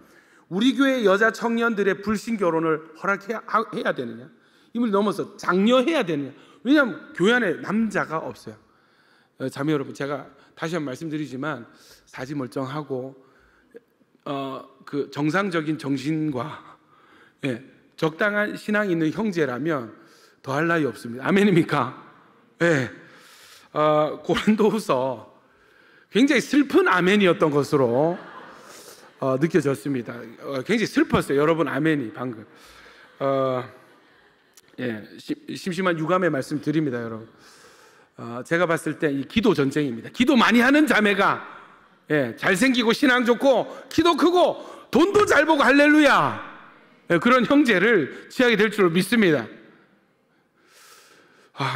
우리 교회 여자 청년들의 불신 결혼을 허락해야 되느냐, 이걸 넘어서 장려해야 되느냐. 왜냐하면 교회 안에 남자가 없어요. 자매 여러분, 제가 다시 한번 말씀드리지만 사지 멀쩡하고 그 정상적인 정신과 적당한 신앙이 있는 형제라면 더할 나위 없습니다. 아멘입니까? 예. 고린도후서 굉장히 슬픈 아멘이었던 것으로 느껴졌습니다. 굉장히 슬펐어요. 여러분, 아멘이 방금. 심심한 유감의 말씀 드립니다, 여러분. 제가 봤을 때 이 기도 전쟁입니다. 기도 많이 하는 자매가 잘생기고 신앙 좋고 키도 크고 돈도 잘 벌고 할렐루야, 그런 형제를 취하게 될 줄 믿습니다.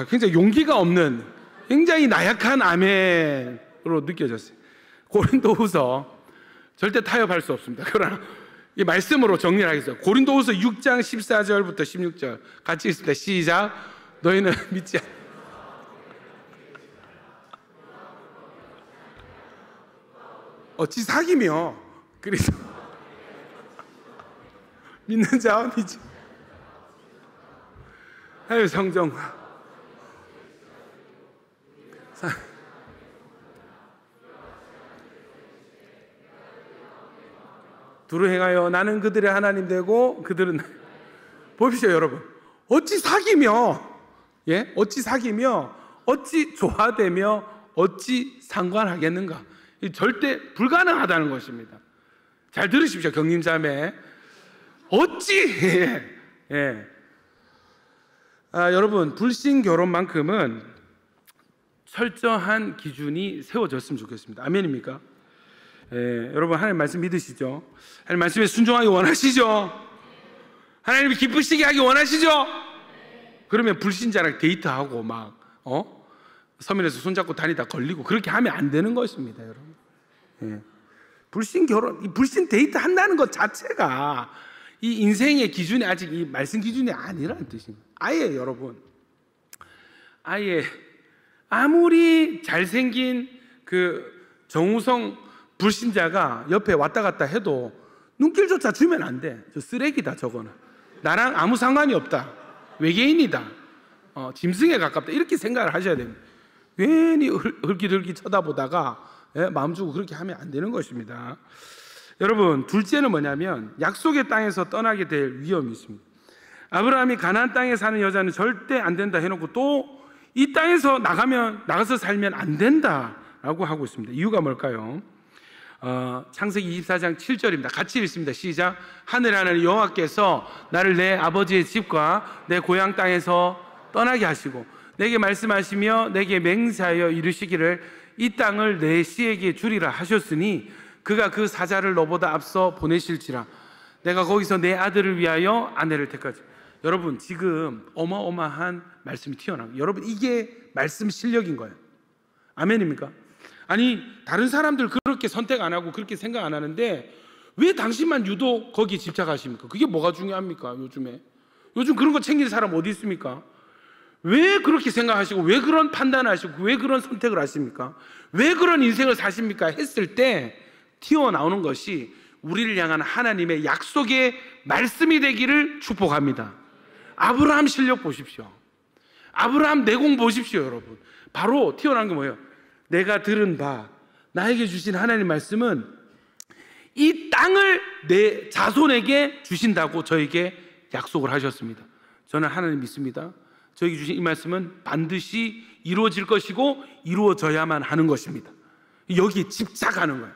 굉장히 용기가 없는, 굉장히 나약한 아멘으로 느껴졌어요. 고린도후서 절대 타협할 수 없습니다. 그러나 이 말씀으로 정리를 하겠습니다. 고린도후서 6장 14절부터 16절 같이 읽습니다. 시작. 너희는 믿지 않... 어찌 사귀며 그래서 믿는 자와 믿지 하여 성정과 두루 행하여 나는 그들의 하나님 되고 그들은 보십시오. 여러분, 어찌 사귀며 어찌 사귀며 어찌 조화되며 어찌 상관하겠는가. 절대 불가능하다는 것입니다. 잘 들으십시오, 경림자매. 어찌 여러분, 불신 결혼만큼은 철저한 기준이 세워졌으면 좋겠습니다. 아멘입니까? 여러분, 하나님 말씀 믿으시죠? 하나님 말씀에 순종하기 원하시죠? 하나님이 기쁘시게 하기 원하시죠? 그러면 불신자랑 데이트하고 막 서면에서 손잡고 다니다 걸리고 그렇게 하면 안 되는 것입니다, 여러분. 불신 결혼, 이 불신 데이트 한다는 것 자체가 이 인생의 기준이 아직 이 말씀 기준이 아니라는 뜻입니다. 아예 여러분, 아예 아무리 잘생긴 그 정우성 불신자가 옆에 왔다 갔다 해도 눈길조차 주면 안 돼. 저 쓰레기다, 저거는. 나랑 아무 상관이 없다. 외계인이다. 짐승에 가깝다. 이렇게 생각을 하셔야 됩니다. 괜히 흘기들기 쳐다보다가 마음 주고 그렇게 하면 안 되는 것입니다. 여러분, 둘째는 뭐냐면 약속의 땅에서 떠나게 될 위험이 있습니다. 아브라함이 가나안 땅에 사는 여자는 절대 안 된다 해놓고 또 이 땅에서 나가서 살면 안 된다라고 하고 있습니다. 이유가 뭘까요? 창세기 24장 7절입니다. 같이 읽습니다. 시작. 하늘 하늘 여호와께서 나를 내 아버지의 집과 내 고향 땅에서 떠나게 하시고 내게 말씀하시며 내게 맹세하여 이르시기를 이 땅을 내 씨에게 주리라 하셨으니 그가 그 사자를 너보다 앞서 보내실지라 내가 거기서 내 아들을 위하여 아내를 택하지. 여러분, 지금 어마어마한 말씀이 튀어나와요. 여러분, 이게 말씀 실력인 거예요. 아멘입니까? 아니, 다른 사람들 그렇게 선택 안 하고 그렇게 생각 안 하는데 왜 당신만 유독 거기에 집착하십니까? 그게 뭐가 중요합니까? 요즘 그런 거 챙길 사람 어디 있습니까? 왜 그렇게 생각하시고 왜 그런 판단하시고 왜 그런 선택을 하십니까? 왜 그런 인생을 사십니까? 했을 때 튀어나오는 것이 우리를 향한 하나님의 약속의 말씀이 되기를 축복합니다. 아브라함 실력 보십시오. 아브라함 내공 보십시오, 여러분. 바로 튀어나온 게 뭐예요? 내가 들은 바 나에게 주신 하나님 말씀은 이 땅을 내 자손에게 주신다고 저에게 약속을 하셨습니다. 저는 하나님 믿습니다. 저에게 주신 이 말씀은 반드시 이루어질 것이고 이루어져야만 하는 것입니다. 여기에 집착하는 거예요.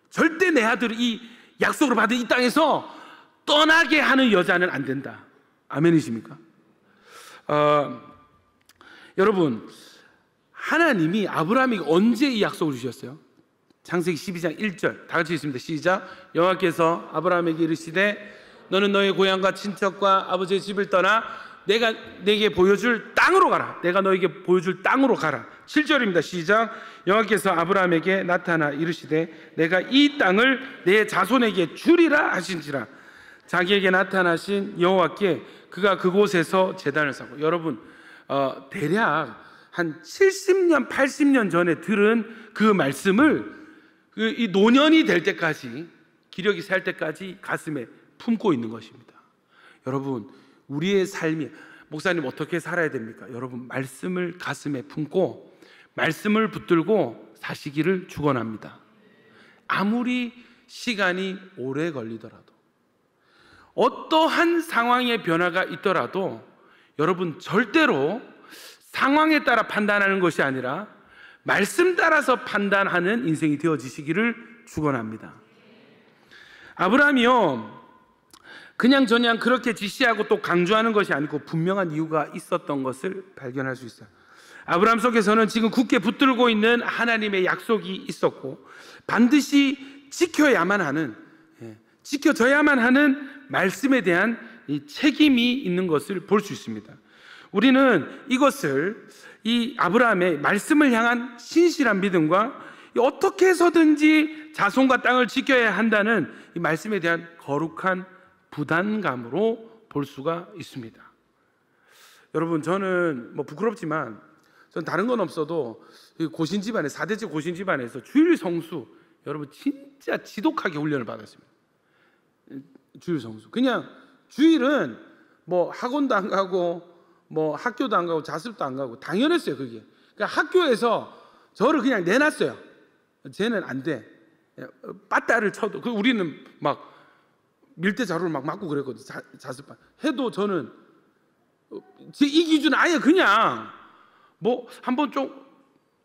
절대 내 아들이 이 약속을 받은 이 땅에서 떠나게 하는 여자는 안 된다. 아멘이십니까? 여러분, 하나님이 아브라함에게 언제 이 약속을 주셨어요? 창세기 12장 1절 다 같이 읽습니다. 시작. 여호와께서 아브라함에게 이르시되 너는 너의 고향과 친척과 아버지의 집을 떠나 내가 내게 보여줄 땅으로 가라. 내가 너에게 보여줄 땅으로 가라. 7절입니다. 시작. 여호와께서 아브라함에게 나타나 이르시되 내가 이 땅을 내 자손에게 주리라 하신지라. 자기에게 나타나신 여호와께 그가 그곳에서 제단을 쌓고. 여러분, 대략 한 70년 80년 전에 들은 그 말씀을 이 노년이 될 때까지, 기력이 살 때까지 가슴에 품고 있는 것입니다. 여러분, 우리의 삶이, 목사님 어떻게 살아야 됩니까? 여러분, 말씀을 가슴에 품고 말씀을 붙들고 사시기를 축원합니다. 아무리 시간이 오래 걸리더라도, 어떠한 상황의 변화가 있더라도 여러분, 절대로 상황에 따라 판단하는 것이 아니라 말씀 따라서 판단하는 인생이 되어지시기를 축원합니다. 아브라함이요, 그냥 그렇게 지시하고 또 강조하는 것이 아니고 분명한 이유가 있었던 것을 발견할 수 있어요. 아브라함 속에서는 지금 굳게 붙들고 있는 하나님의 약속이 있었고 반드시 지켜야만 하는, 지켜져야만 하는 말씀에 대한 이 책임이 있는 것을 볼 수 있습니다. 우리는 이것을, 이 아브라함의 말씀을 향한 신실한 믿음과 어떻게 해서든지 자손과 땅을 지켜야 한다는 이 말씀에 대한 거룩한 부담감으로 볼 수가 있습니다. 여러분, 저는 뭐 부끄럽지만 전 다른 건 없어도 고신 집안에, 4대째 고신 집안에서 주일 성수, 여러분 진짜 지독하게 훈련을 받았습니다. 주일 성수. 그냥 주일은 뭐 학원도 안 가고 뭐 학교도 안 가고 자습도 안 가고 당연했어요, 그게. 그러니까 학교에서 저를 그냥 내놨어요. 쟤는 안 돼. 빠따를 쳐도, 우리는 막 밀대 자루를 막 맞고 그랬거든요. 자습반 해도 저는 이 기준 아예 그냥 뭐 한번 좀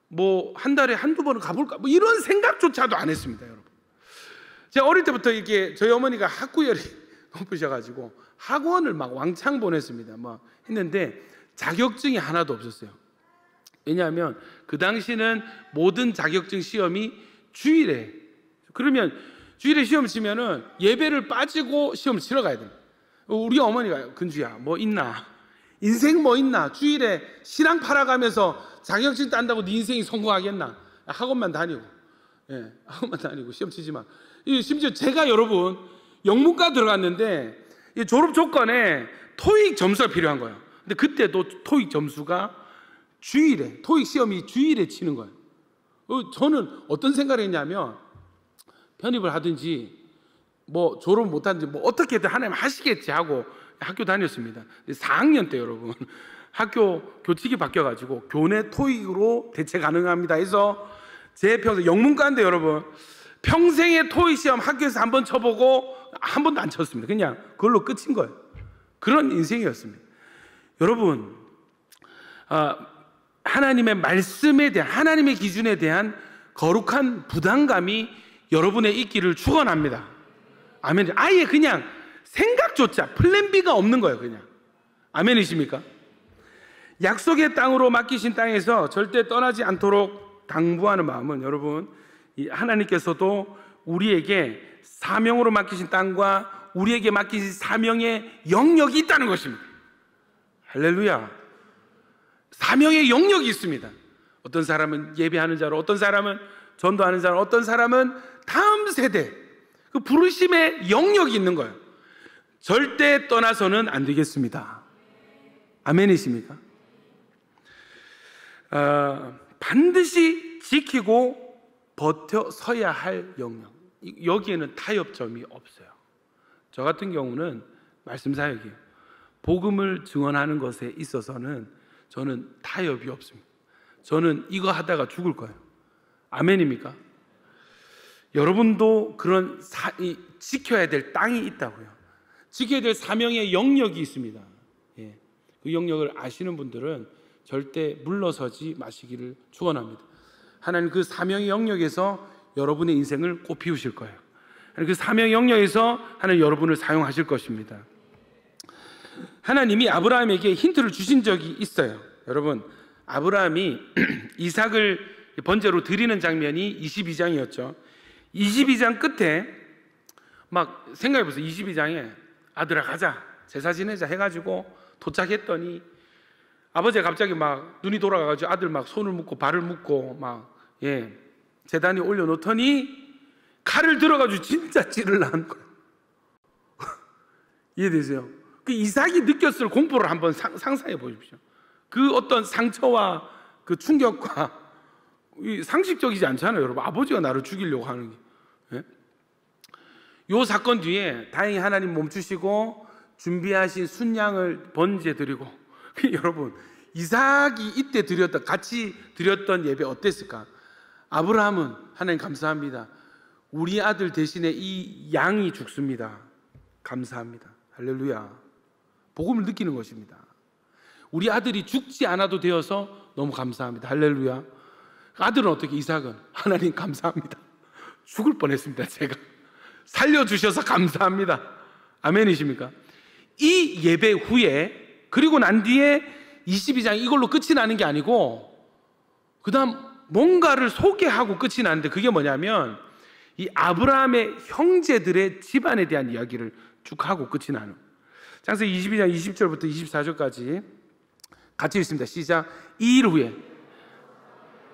뭐 한 달에 한두 번은 가볼까 뭐 이런 생각조차도 안 했습니다, 여러분. 제가 어릴 때부터 이렇게 저희 어머니가 학구열이 높으셔가지고 학원을 막 왕창 보냈습니다. 막 했는데 자격증이 하나도 없었어요. 왜냐하면 그 당시는 모든 자격증 시험이 주일에, 그러면 주일에 시험 치면은 예배를 빠지고 시험을 치러 가야 됩니다. 우리 어머니가, 근주야 뭐 있나, 인생 뭐 있나, 주일에 시랑 팔아가면서 자격증 딴다고 네 인생이 성공하겠나, 학원만 다니고. 예, 학원만 다니고 시험 치지 마. 심지어 제가 여러분 영문과 들어갔는데 이 졸업 조건에 토익 점수가 필요한 거예요. 근데 그때도 토익 점수가 주일에, 토익 시험이 주일에 치는 거예요. 저는 어떤 생각을 했냐면 편입을 하든지 뭐 졸업 못하든지 뭐 어떻게든 하나님 하시겠지 하고 학교 다녔습니다. 근데 4학년 때 여러분 학교 교칙이 바뀌어가지고 교내 토익으로 대체 가능합니다 해서 제 평생 영문과인데 여러분 평생의 토익 시험 학교에서 한번 쳐보고 한 번도 안 쳤습니다. 그냥 그걸로 끝인 거예요. 그런 인생이었습니다. 여러분 하나님의 말씀에 대한, 하나님의 기준에 대한 거룩한 부담감이 여러분의 있기를 축원합니다. 아멘. 아예 그냥 생각조차 플랜 B가 없는 거예요. 그냥. 아멘이십니까? 약속의 땅으로 맡기신 땅에서 절대 떠나지 않도록 당부하는 마음은 여러분 하나님께서도 우리에게 사명으로 맡기신 땅과 우리에게 맡기신 사명의 영역이 있다는 것입니다. 할렐루야. 사명의 영역이 있습니다. 어떤 사람은 예배하는 자로, 어떤 사람은 전도하는 자로, 어떤 사람은 다음 세대 그 부르심의 영역이 있는 거예요. 절대 떠나서는 안 되겠습니다. 아멘이십니까? 반드시 지키고 버텨 서야 할 영역, 여기에는 타협점이 없어요. 저 같은 경우는 말씀 사역이에요. 복음을 증언하는 것에 있어서는 저는 타협이 없습니다. 저는 이거 하다가 죽을 거예요. 아멘입니까? 여러분도 그런 지켜야 될 땅이 있다고요. 지켜야 될 사명의 영역이 있습니다. 예. 그 영역을 아시는 분들은 절대 물러서지 마시기를 축원합니다. 하나님 그 사명의 영역에서 여러분의 인생을 꽃피우실 거예요. 그 사명의 영역에서 하나님 여러분을 사용하실 것입니다. 하나님이 아브라함에게 힌트를 주신 적이 있어요. 여러분 아브라함이 이삭을 번제로 드리는 장면이 22장이었죠. 22장 끝에 막 생각해보세요. 22장에 아들아 가자 제사 지내자 해가지고 도착했더니 아버지가 갑자기 막 눈이 돌아가가지고 아들 막 손을 묶고 발을 묶고 막 제단에 올려놓더니 칼을 들어가지고 진짜 찌르려는 거예요. 이해되세요? 그 이삭이 느꼈을 공포를 한번 상상해 보십시오. 그 어떤 상처와 그 충격과 상식적이지 않잖아요, 여러분. 아버지가 나를 죽이려고 하는 게. 예? 이 사건 뒤에 다행히 하나님 멈추시고 준비하신 순양을 번제 드리고 여러분 이삭이 이때 드렸던 같이 드렸던 예배 어땠을까? 아브라함은 하나님 감사합니다. 우리 아들 대신에 이 양이 죽습니다. 감사합니다. 할렐루야. 복음을 느끼는 것입니다. 우리 아들이 죽지 않아도 되어서 너무 감사합니다. 할렐루야. 아들은 어떻게? 이삭은 하나님 감사합니다. 죽을 뻔했습니다. 제가 살려주셔서 감사합니다. 아멘이십니까? 이 예배 후에 그리고 난 뒤에 22장 이걸로 끝이 나는 게 아니고 그 다음 뭔가를 소개하고 끝이 나는데 그게 뭐냐면 이 아브라함의 형제들의 집안에 대한 이야기를 쭉 하고 끝이 나는 창세기 22장 20절부터 24절까지 같이 읽습니다. 시작. 이 일 후에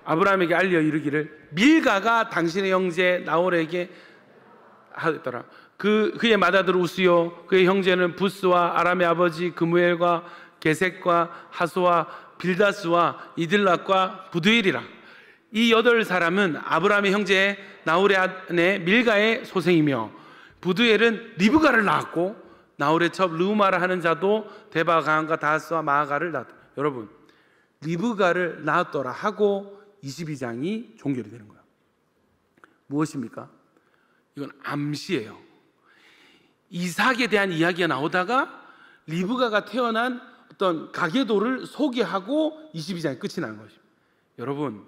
아브라함에게 알려 이르기를 밀가가 당신의 형제 나홀에게 하였더라. 그의 맏아들 우스요 그의 형제는 부스와 아람의 아버지 그무엘과 게색과 하소와 빌다스와 이들락과 부두엘이라. 이 8사람은 아브라함의 형제 나홀의 아내 밀가의 소생이며 부두엘은 리브가를 낳았고 나홀의 첩 르우마라 하는 자도 데바가한과 다스와 마아가를 낳았다. 여러분 리브가를 낳았더라 하고 22장이 종결이 되는 거예요. 무엇입니까? 이건 암시예요. 이삭에 대한 이야기가 나오다가 리브가가 태어난 어떤 가계도를 소개하고 22장이 끝이 나는 것입니다. 여러분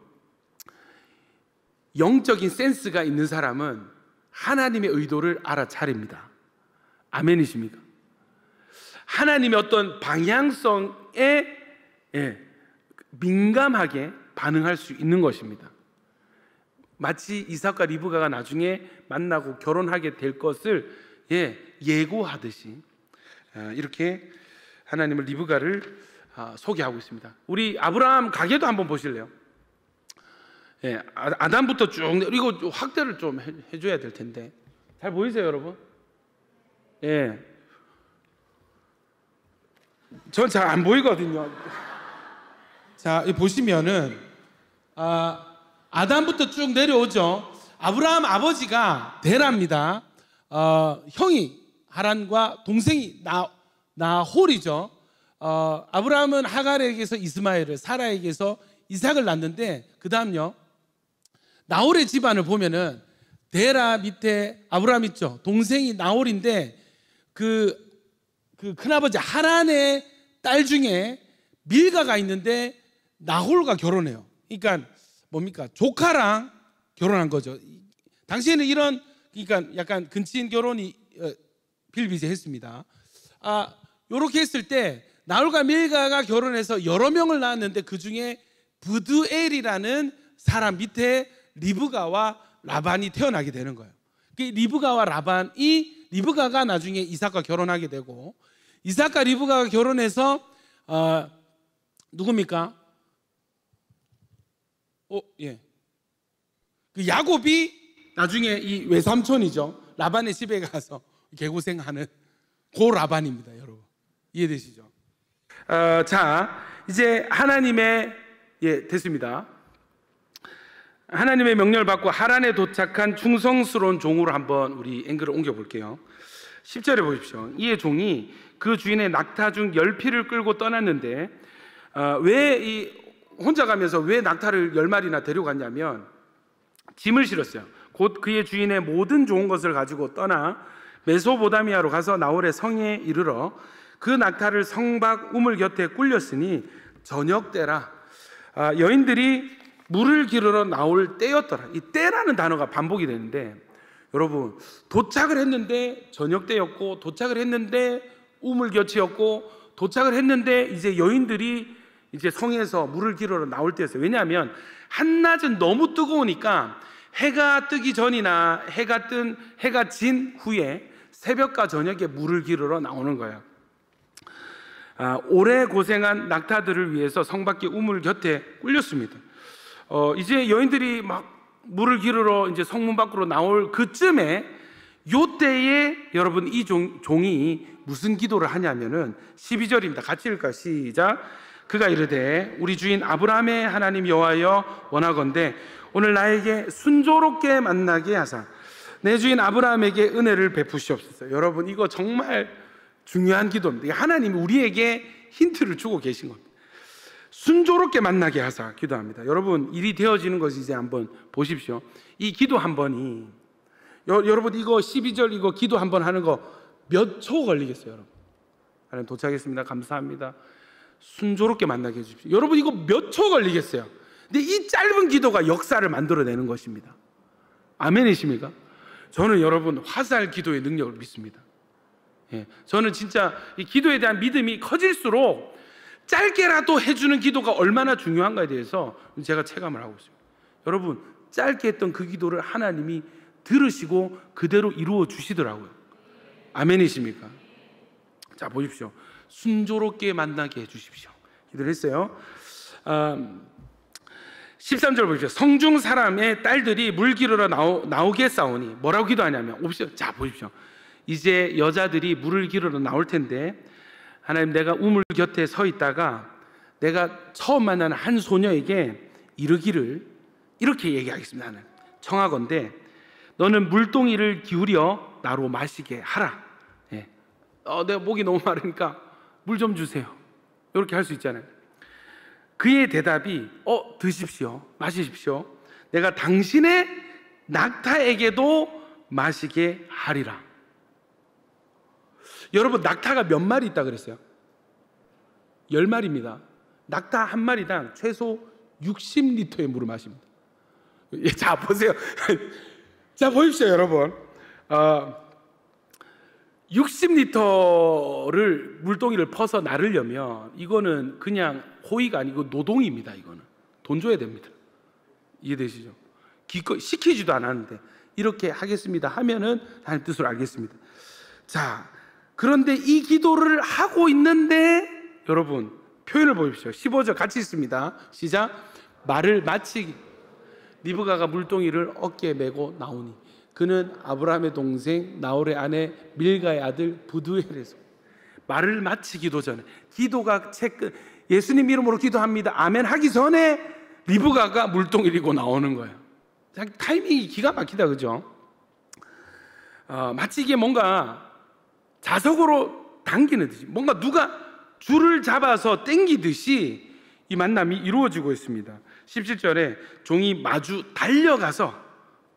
영적인 센스가 있는 사람은 하나님의 의도를 알아차립니다. 아멘이십니까? 하나님의 어떤 방향성에 민감하게 반응할 수 있는 것입니다. 마치 이삭과 리브가가 나중에 만나고 결혼하게 될 것을 예고하듯이 이렇게 하나님은 리브가를 소개하고 있습니다. 우리 아브라함 가계도 한번 보실래요? 예, 아담부터 쭉 이거 확대를 좀 해줘야 될 텐데. 잘 보이세요, 여러분? 예, 전 잘 안 보이거든요. 자, 보시면은 아담부터 쭉 내려오죠. 아브라함 아버지가 데라입니다. 형이 하란과 동생이 나홀이죠. 아브라함은 하갈에게서 이스마엘을, 사라에게서 이삭을 낳는데, 그 다음요, 나홀의 집안을 보면은 데라 밑에 아브라함 있죠. 동생이 나홀인데 그 큰아버지 하란의 딸 중에 밀가가 있는데 나홀과 결혼해요. 그러니까 뭡니까? 조카랑 결혼한 거죠. 당시에는 이런, 그러니까 약간 근친 결혼이 빌비재했습니다. 요렇게 했을 때 나홀과 밀가가 결혼해서 여러 명을 낳았는데, 그 중에 부드엘이라는 사람 밑에 리브가와 라반이 태어나게 되는 거예요. 리브가와 라반이, 리브가가 나중에 이삭과 결혼하게 되고, 이삭과 리브가가 결혼해서 누굽니까? 예. 그 야곱이 나중에 이 외삼촌이죠. 라반의 집에 가서 개고생하는 고 라반입니다, 여러분. 이해되시죠? 자, 이제 하나님의, 예, 됐습니다. 하나님의 명령을 받고 하란에 도착한 충성스러운 종으로 한번 우리 앵글을 옮겨 볼게요. 10절에 보십시오. 이의 종이 그 주인의 낙타 중 10피를 끌고 떠났는데, 왜 혼자 가면서 왜 낙타를 10마리나 데려갔냐면, 짐을 실었어요. 곧 그의 주인의 모든 좋은 것을 가지고 떠나 메소보다미아로 가서 나홀의 성에 이르러 그 낙타를 성밖 우물 곁에 꿀렸으니 저녁 때라. 여인들이 물을 기르러 나올 때였더라. 이 때라는 단어가 반복이 되는데, 여러분, 도착을 했는데 저녁 때였고, 도착을 했는데 우물 곁이었고, 도착을 했는데 이제 여인들이 이제 성에서 물을 기르러 나올 때였어요. 왜냐하면 한낮은 너무 뜨거우니까 해가 뜨기 전이나 해가 진 후에 새벽과 저녁에 물을 기르러 나오는 거예요. 오래 고생한 낙타들을 위해서 성 밖의 우물 곁에 꿀렸습니다. 이제 여인들이 막 물을 기르러 이제 성문 밖으로 나올 그쯤에, 요때에 여러분 이 종이 무슨 기도를 하냐면은 12절입니다. 같이 읽을까요? 시작. 그가 이르되 우리 주인 아브라함의 하나님 여호와여, 원하건대 오늘 나에게 순조롭게 만나게 하사 내 주인 아브라함에게 은혜를 베푸시옵소서. 여러분, 이거 정말 중요한 기도입니다. 하나님이 우리에게 힌트를 주고 계신 겁니다. 순조롭게 만나게 하사 기도합니다. 여러분, 일이 되어지는 것이 이제 한번 보십시오. 이 기도 한 번이, 여러분 이거 12절 이거 기도 한 번 하는 거 몇 초 걸리겠어요, 여러분? 하나님 도착했습니다. 감사합니다. 순조롭게 만나게 해주십시오. 여러분, 이거 몇 초 걸리겠어요? 근데 이 짧은 기도가 역사를 만들어내는 것입니다. 아멘이십니까? 저는 여러분 화살 기도의 능력을 믿습니다. 예, 저는 진짜 이 기도에 대한 믿음이 커질수록 짧게라도 해주는 기도가 얼마나 중요한가에 대해서 제가 체감을 하고 있습니다. 여러분, 짧게 했던 그 기도를 하나님이 들으시고 그대로 이루어 주시더라고요. 아멘이십니까? 자, 보십시오. 순조롭게 만나게 해주십시오. 기도를 했어요. 13절 보십시오. 성중 사람의 딸들이 물 기르러 나오게 싸우니, 뭐라고 기도하냐면, 자 보십시오. 이제 여자들이 물을 기르러 나올 텐데, 하나님, 내가 우물 곁에 서 있다가 내가 처음 만나는 한 소녀에게 이르기를 이렇게 얘기하겠습니다. 하나님, 청하건대 너는 물동이를 기울여 나로 마시게 하라. 예. 내가 목이 너무 마르니까 물 좀 주세요. 이렇게 할 수 있잖아요. 그의 대답이 드십시오, 마시십시오. 내가 당신의 낙타에게도 마시게 하리라. 여러분, 낙타가 몇 마리 있다 그랬어요? 10마리입니다. 낙타 한 마리당 최소 60리터의 물을 마십니다. 자, 보세요. 자, 보십시오, 여러분. 60리터를 물동이를 퍼서 나르려면 이거는 그냥 호의가 아니고 노동입니다. 이거는 돈 줘야 됩니다. 이해되시죠? 기껏 시키지도 않았는데 이렇게 하겠습니다 하면은 하나님 뜻을 알겠습니다. 자, 그런데 이 기도를 하고 있는데 여러분 표현을 보십시오. 15절 같이 있습니다. 시작. 말을 마치기. 리브가가 물동이를 어깨에 메고 나오니 그는 아브라함의 동생 나홀의 아내 밀가의 아들 부두엘에서 말을 마치기도 전에 기도가 끝 예수님 이름으로 기도합니다 아멘 하기 전에 리브가가 물동이를 이고 나오는 거예요. 타이밍이 기가 막히다, 그죠? 마치 이게 뭔가 자석으로 당기는 듯이 뭔가 누가 줄을 잡아서 당기듯이 이 만남이 이루어지고 있습니다. 17절에 종이 마주 달려가서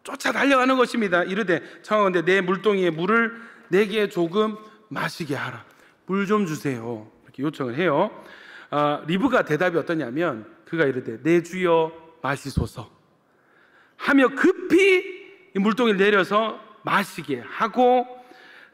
쫓아 달려가는 것입니다. 이르되 청하건대 내 물동이에 물을 내게 조금 마시게 하라. 물 좀 주세요. 이렇게 요청을 해요. 리브가 대답이 어떠냐면 그가 이르되 내 주여 마시소서 하며 급히 이 물동이를 내려서 마시게 하고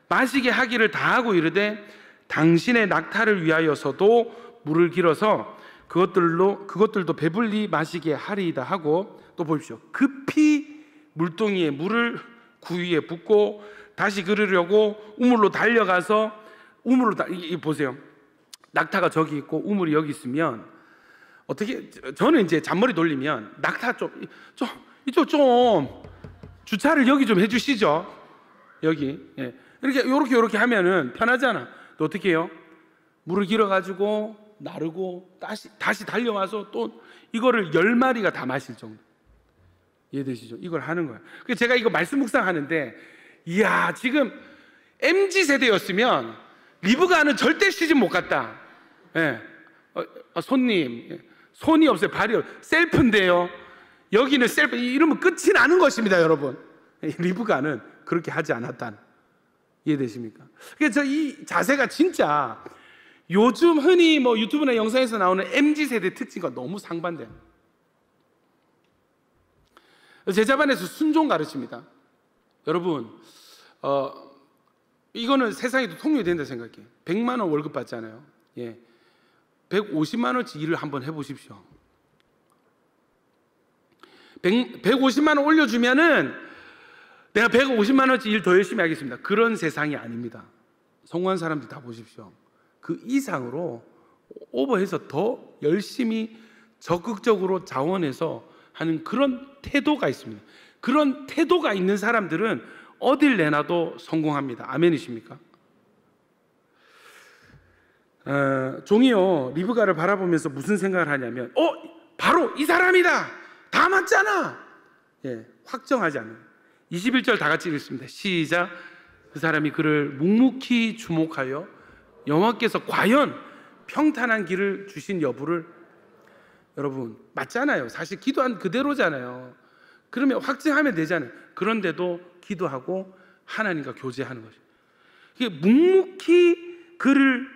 마시게 하기를 다하고 이르되 당신의 낙타를 위하여서도 물을 길어서 그것들도 배불리 마시게 하리이다 하고 또 보십시오. 급히 물동이에 물을 구위에 붓고 다시 그르려고 우물로 달려가서 보세요. 낙타가 저기 있고 우물이 여기 있으면 어떻게 저는 이제 잔머리 돌리면 낙타 이쪽 좀 주차를 여기 좀 해주시죠. 여기 이렇게 하면은 편하잖아. 또 어떻게 해요? 물을 길어가지고 나르고 다시 달려와서 또 이거를 10마리가 다 마실 정도. 이해되시죠? 이걸 하는 거예요. 그래서 제가 이거 말씀 묵상하는데 이야 지금 MZ세대였으면 리브가는 절대 시집 못 갔다. 예. 손님 손이 없어요. 발이 없어요. 셀프인데요. 여기는 셀프 이러면 끝이 나는 것입니다, 여러분. 리브가는 그렇게 하지 않았다는. 이해되십니까? 그래서 이 자세가 진짜 요즘 흔히 뭐 유튜브나 영상에서 나오는 MZ세대 특징과 너무 상반돼요. 제자반에서 순종 가르칩니다. 여러분 이거는 세상에도 통용이 된다 생각해요. 100만 원 월급 받잖아요. 예. 150만 원치 일을 한번 해보십시오. 150만 원 올려주면은 내가 150만 원치 일 더 열심히 하겠습니다. 그런 세상이 아닙니다. 성공한 사람들 다 보십시오. 그 이상으로 오버해서 더 열심히 적극적으로 자원해서 하는 그런 태도가 있습니다. 그런 태도가 있는 사람들은 어딜 내놔도 성공합니다. 아멘이십니까? 종이요 리브가를 바라보면서 무슨 생각을 하냐면 바로 이 사람이다! 다 맞잖아! 예, 확정하지 않는 21절 다 같이 읽습니다. 시작. 그 사람이 그를 묵묵히 주목하여 여호와께서 과연 평탄한 길을 주신 여부를 여러분 맞잖아요. 사실 기도한 그대로잖아요. 그러면 확증하면 되잖아요. 그런데도 기도하고 하나님과 교제하는 것이에요. 이게 묵묵히 그를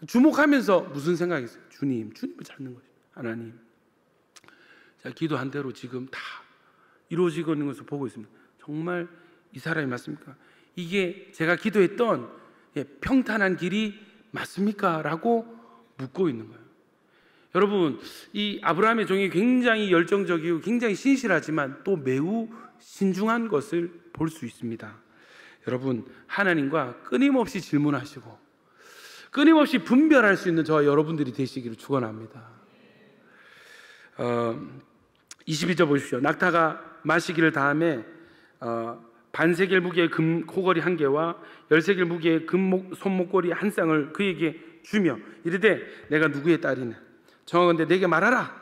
주목하면서 무슨 생각이 있어요? 주님을 찾는 것이에요. 하나님 제가 기도한 대로 지금 다 이루어지고 있는 것을 보고 있습니다. 정말 이 사람이 맞습니까? 이게 제가 기도했던 평탄한 길이 맞습니까? 라고 묻고 있는 거예요. 여러분 이 아브라함의 종이 굉장히 열정적이고 굉장히 신실하지만 또 매우 신중한 것을 볼 수 있습니다. 여러분 하나님과 끊임없이 질문하시고 끊임없이 분별할 수 있는 저와 여러분들이 되시기를 축원합니다. 22절 보십시오. 낙타가 마시기를 다음에 반세겔 무게의 금 코걸이 1개와 10세겔 무게의 금 손목걸이 1쌍을 그에게 주며 이르되 내가 누구의 딸이냐 청하건대 내게 말하라.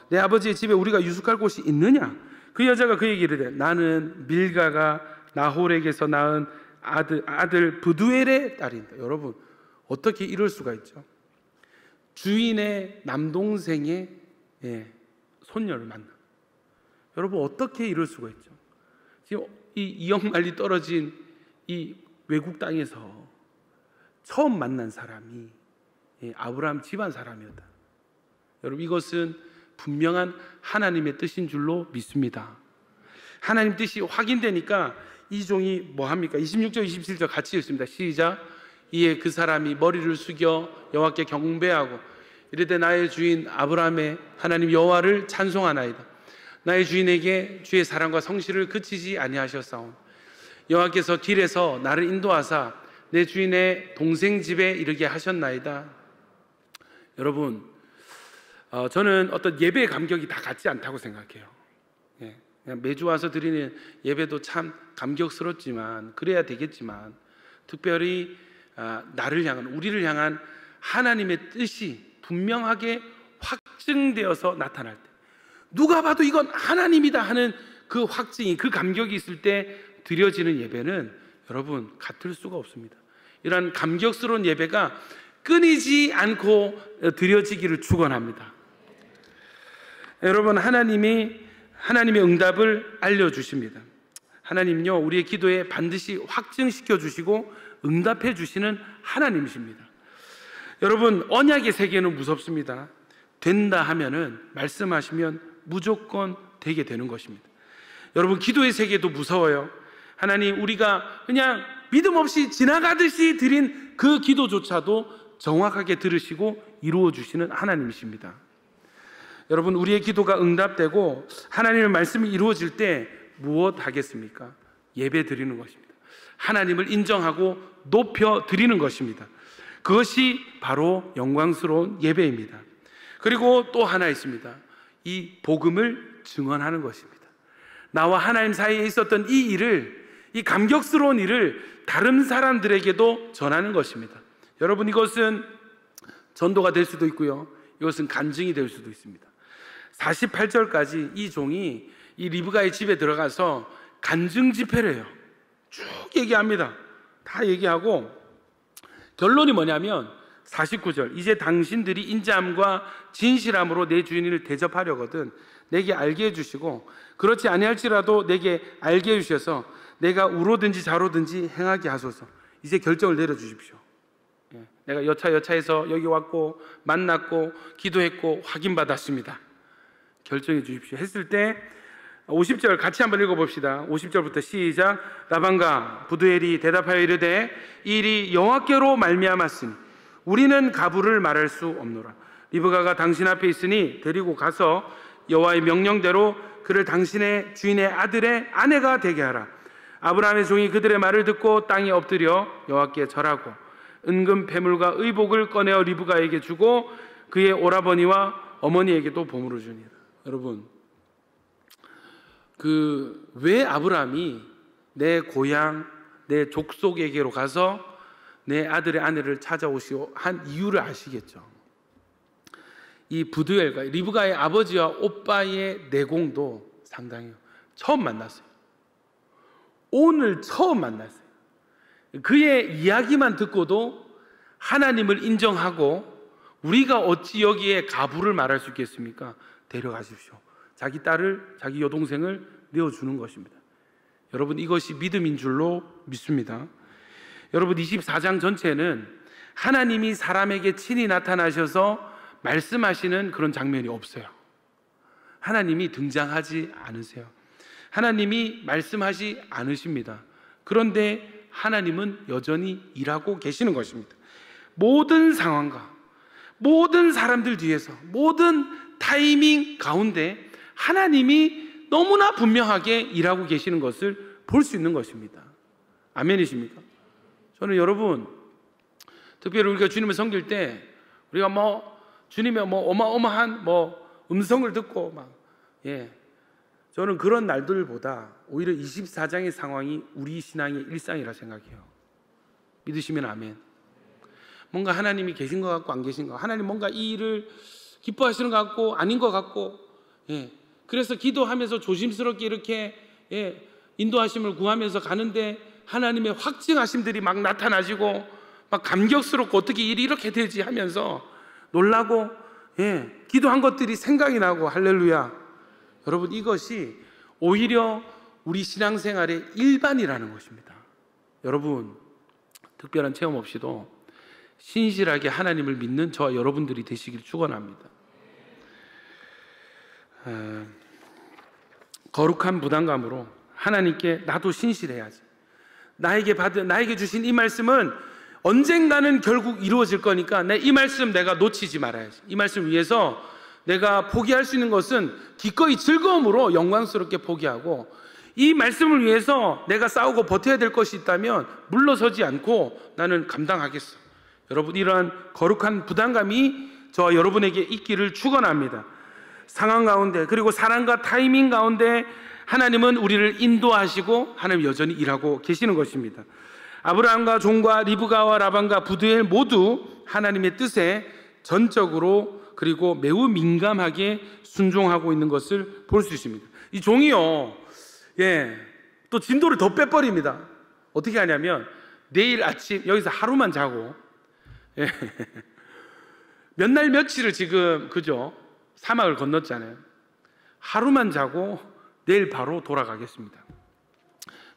내 아버지의 집에 우리가 유숙할 곳이 있느냐. 그 여자가 그에게 이르되 나는 밀가가 나홀에게서 낳은 아들 부두엘의 딸인다. 여러분 어떻게 이럴 수가 있죠? 주인의 남동생의 손녀를 만나. 여러분 어떻게 이럴 수가 있죠? 지금 이 2억 마일리 떨어진 이 외국 땅에서 처음 만난 사람이 아브라함 집안 사람이었다. 여러분 이것은 분명한 하나님의 뜻인 줄로 믿습니다. 하나님 뜻이 확인되니까 이 종이 뭐합니까? 26절 27절 같이 읽습니다. 시작. 이에 그 사람이 머리를 숙여 여호와께 경배하고 이르되 나의 주인 아브라함의 하나님 여호와를 찬송하나이다. 나의 주인에게 주의 사랑과 성실을 그치지 아니하셨사오니 여호와께서 길에서 나를 인도하사 내 주인의 동생 집에 이르게 하셨나이다. 여러분 저는 어떤 예배의 감격이 다 같지 않다고 생각해요. 예, 그냥 매주 와서 드리는 예배도 참 감격스럽지만 그래야 되겠지만 특별히 나를 향한, 우리를 향한 하나님의 뜻이 분명하게 확증되어서 나타날 때, 누가 봐도 이건 하나님이다 하는 그 확증이, 그 감격이 있을 때 드려지는 예배는 여러분 같을 수가 없습니다. 이런 감격스러운 예배가 끊이지 않고 드려지기를 축원합니다. 여러분, 하나님의 응답을 알려주십니다. 하나님은요, 우리의 기도에 반드시 확증시켜 주시고 응답해 주시는 하나님이십니다. 여러분, 언약의 세계는 무섭습니다. 된다 하면은, 말씀하시면 무조건 되게 되는 것입니다. 여러분, 기도의 세계도 무서워요. 하나님, 우리가 그냥 믿음 없이 지나가듯이 드린 그 기도조차도 정확하게 들으시고 이루어 주시는 하나님이십니다. 여러분, 우리의 기도가 응답되고 하나님의 말씀이 이루어질 때 무엇 하겠습니까? 예배 드리는 것입니다. 하나님을 인정하고 높여 드리는 것입니다. 그것이 바로 영광스러운 예배입니다. 그리고 또 하나 있습니다. 이 복음을 증언하는 것입니다. 나와 하나님 사이에 있었던 이 일을, 이 감격스러운 일을 다른 사람들에게도 전하는 것입니다. 여러분, 이것은 전도가 될 수도 있고요, 이것은 간증이 될 수도 있습니다. 48절까지 이 종이 이 리브가의 집에 들어가서 간증 집회를 해요. 쭉 얘기합니다. 다 얘기하고 결론이 뭐냐면 49절, 이제 당신들이 인자함과 진실함으로 내 주인을 대접하려거든 내게 알게 해주시고 그렇지 아니할지라도 내게 알게 해주셔서 내가 우로든지 좌로든지 행하게 하소서. 이제 결정을 내려주십시오. 내가 여차여차해서 여기 왔고 만났고 기도했고 확인받았습니다. 결정해 주십시오 했을 때 50절 같이 한번 읽어봅시다. 50절부터 시작. 라반과 부두엘이 대답하여 이르되 이 일이 여호와께로 말미암았으니 우리는 가부를 말할 수 없노라. 리브가가 당신 앞에 있으니 데리고 가서 여호와의 명령대로 그를 당신의 주인의 아들의 아내가 되게 하라. 아브라함의 종이 그들의 말을 듣고 땅에 엎드려 여호와께 절하고 은금 패물과 의복을 꺼내어 리브가에게 주고 그의 오라버니와 어머니에게도 보물을 주니라. 여러분, 왜 아브라함이 내 고향, 내 족속에게로 가서 내 아들의 아내를 찾아오시오 한 이유를 아시겠죠? 이 부두엘과 리브가의 아버지와 오빠의 내공도 상당해요. 처음 만났어요. 오늘 처음 만났어요. 그의 이야기만 듣고도 하나님을 인정하고 우리가 어찌 여기에 가부를 말할 수 있겠습니까? 데려가십시오. 자기 딸을, 자기 여동생을 내어주는 것입니다. 여러분, 이것이 믿음인 줄로 믿습니다. 여러분, 24장 전체는 하나님이 사람에게 친히 나타나셔서 말씀하시는 그런 장면이 없어요. 하나님이 등장하지 않으세요. 하나님이 말씀하지 않으십니다. 그런데 하나님은 여전히 일하고 계시는 것입니다. 모든 상황과 모든 사람들 뒤에서, 모든 타이밍 가운데 하나님이 너무나 분명하게 일하고 계시는 것을 볼 수 있는 것입니다. 아멘이십니까? 저는 여러분, 특별히 우리가 주님을 섬길 때 우리가 주님의 어마어마한 음성을 듣고 저는 그런 날들보다 오히려 24장의 상황이 우리 신앙의 일상이라 생각해요. 믿으시면 아멘. 뭔가 하나님이 계신 것 같고 안 계신 것 같고, 하나님 뭔가 이 일을 기뻐하시는 것 같고 아닌 것 같고, 그래서 기도하면서 조심스럽게 이렇게 인도하심을 구하면서 가는데 하나님의 확증하심들이 막 나타나시고 막 감격스럽고 어떻게 일이 이렇게 되지 하면서 놀라고 기도한 것들이 생각이 나고 할렐루야. 여러분, 이것이 오히려 우리 신앙생활의 일반이라는 것입니다. 여러분, 특별한 체험 없이도 신실하게 하나님을 믿는 저와 여러분들이 되시길 축원합니다. 거룩한 부담감으로 하나님께 나도 신실해야지, 나에게 주신 이 말씀은 언젠가는 결국 이루어질 거니까 이 말씀 내가 놓치지 말아야지. 이 말씀 위해서 내가 포기할 수 있는 것은 기꺼이 즐거움으로 영광스럽게 포기하고, 이 말씀을 위해서 내가 싸우고 버텨야 될 것이 있다면 물러서지 않고 나는 감당하겠어. 여러분, 이러한 거룩한 부담감이 저와 여러분에게 있기를 축원합니다. 상황 가운데, 그리고 사랑과 타이밍 가운데 하나님은 우리를 인도하시고 하나님 여전히 일하고 계시는 것입니다. 아브라함과 종과 리브가와 라반과 부두엘 모두 하나님의 뜻에 전적으로 그리고 매우 민감하게 순종하고 있는 것을 볼 수 있습니다. 이 종이요, 또 진도를 더 빼버립니다. 어떻게 하냐면 내일 아침 여기서 하루만 자고, 몇 날 며칠을 지금 그죠? 사막을 건넜잖아요. 하루만 자고 내일 바로 돌아가겠습니다.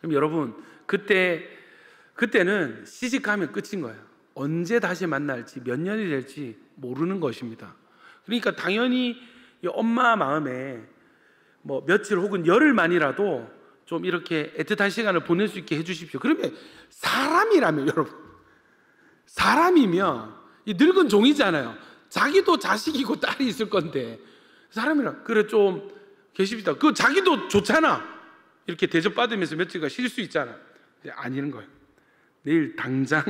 그럼 여러분, 그때는 시집가면 끝인 거예요. 언제 다시 만날지, 몇 년이 될지 모르는 것입니다. 그러니까 당연히 엄마 마음에 뭐 며칠 혹은 열흘만이라도 좀 이렇게 애틋한 시간을 보낼 수 있게 해주십시오. 그러면 사람이라면, 여러분, 사람이면 이 늙은 종이잖아요. 자기도 자식이고 딸이 있을 건데 사람이랑 그래 좀 계십시다. 그 자기도 좋잖아. 이렇게 대접받으면서 며칠간 쉴 수 있잖아. 아니는 거예요. 내일 당장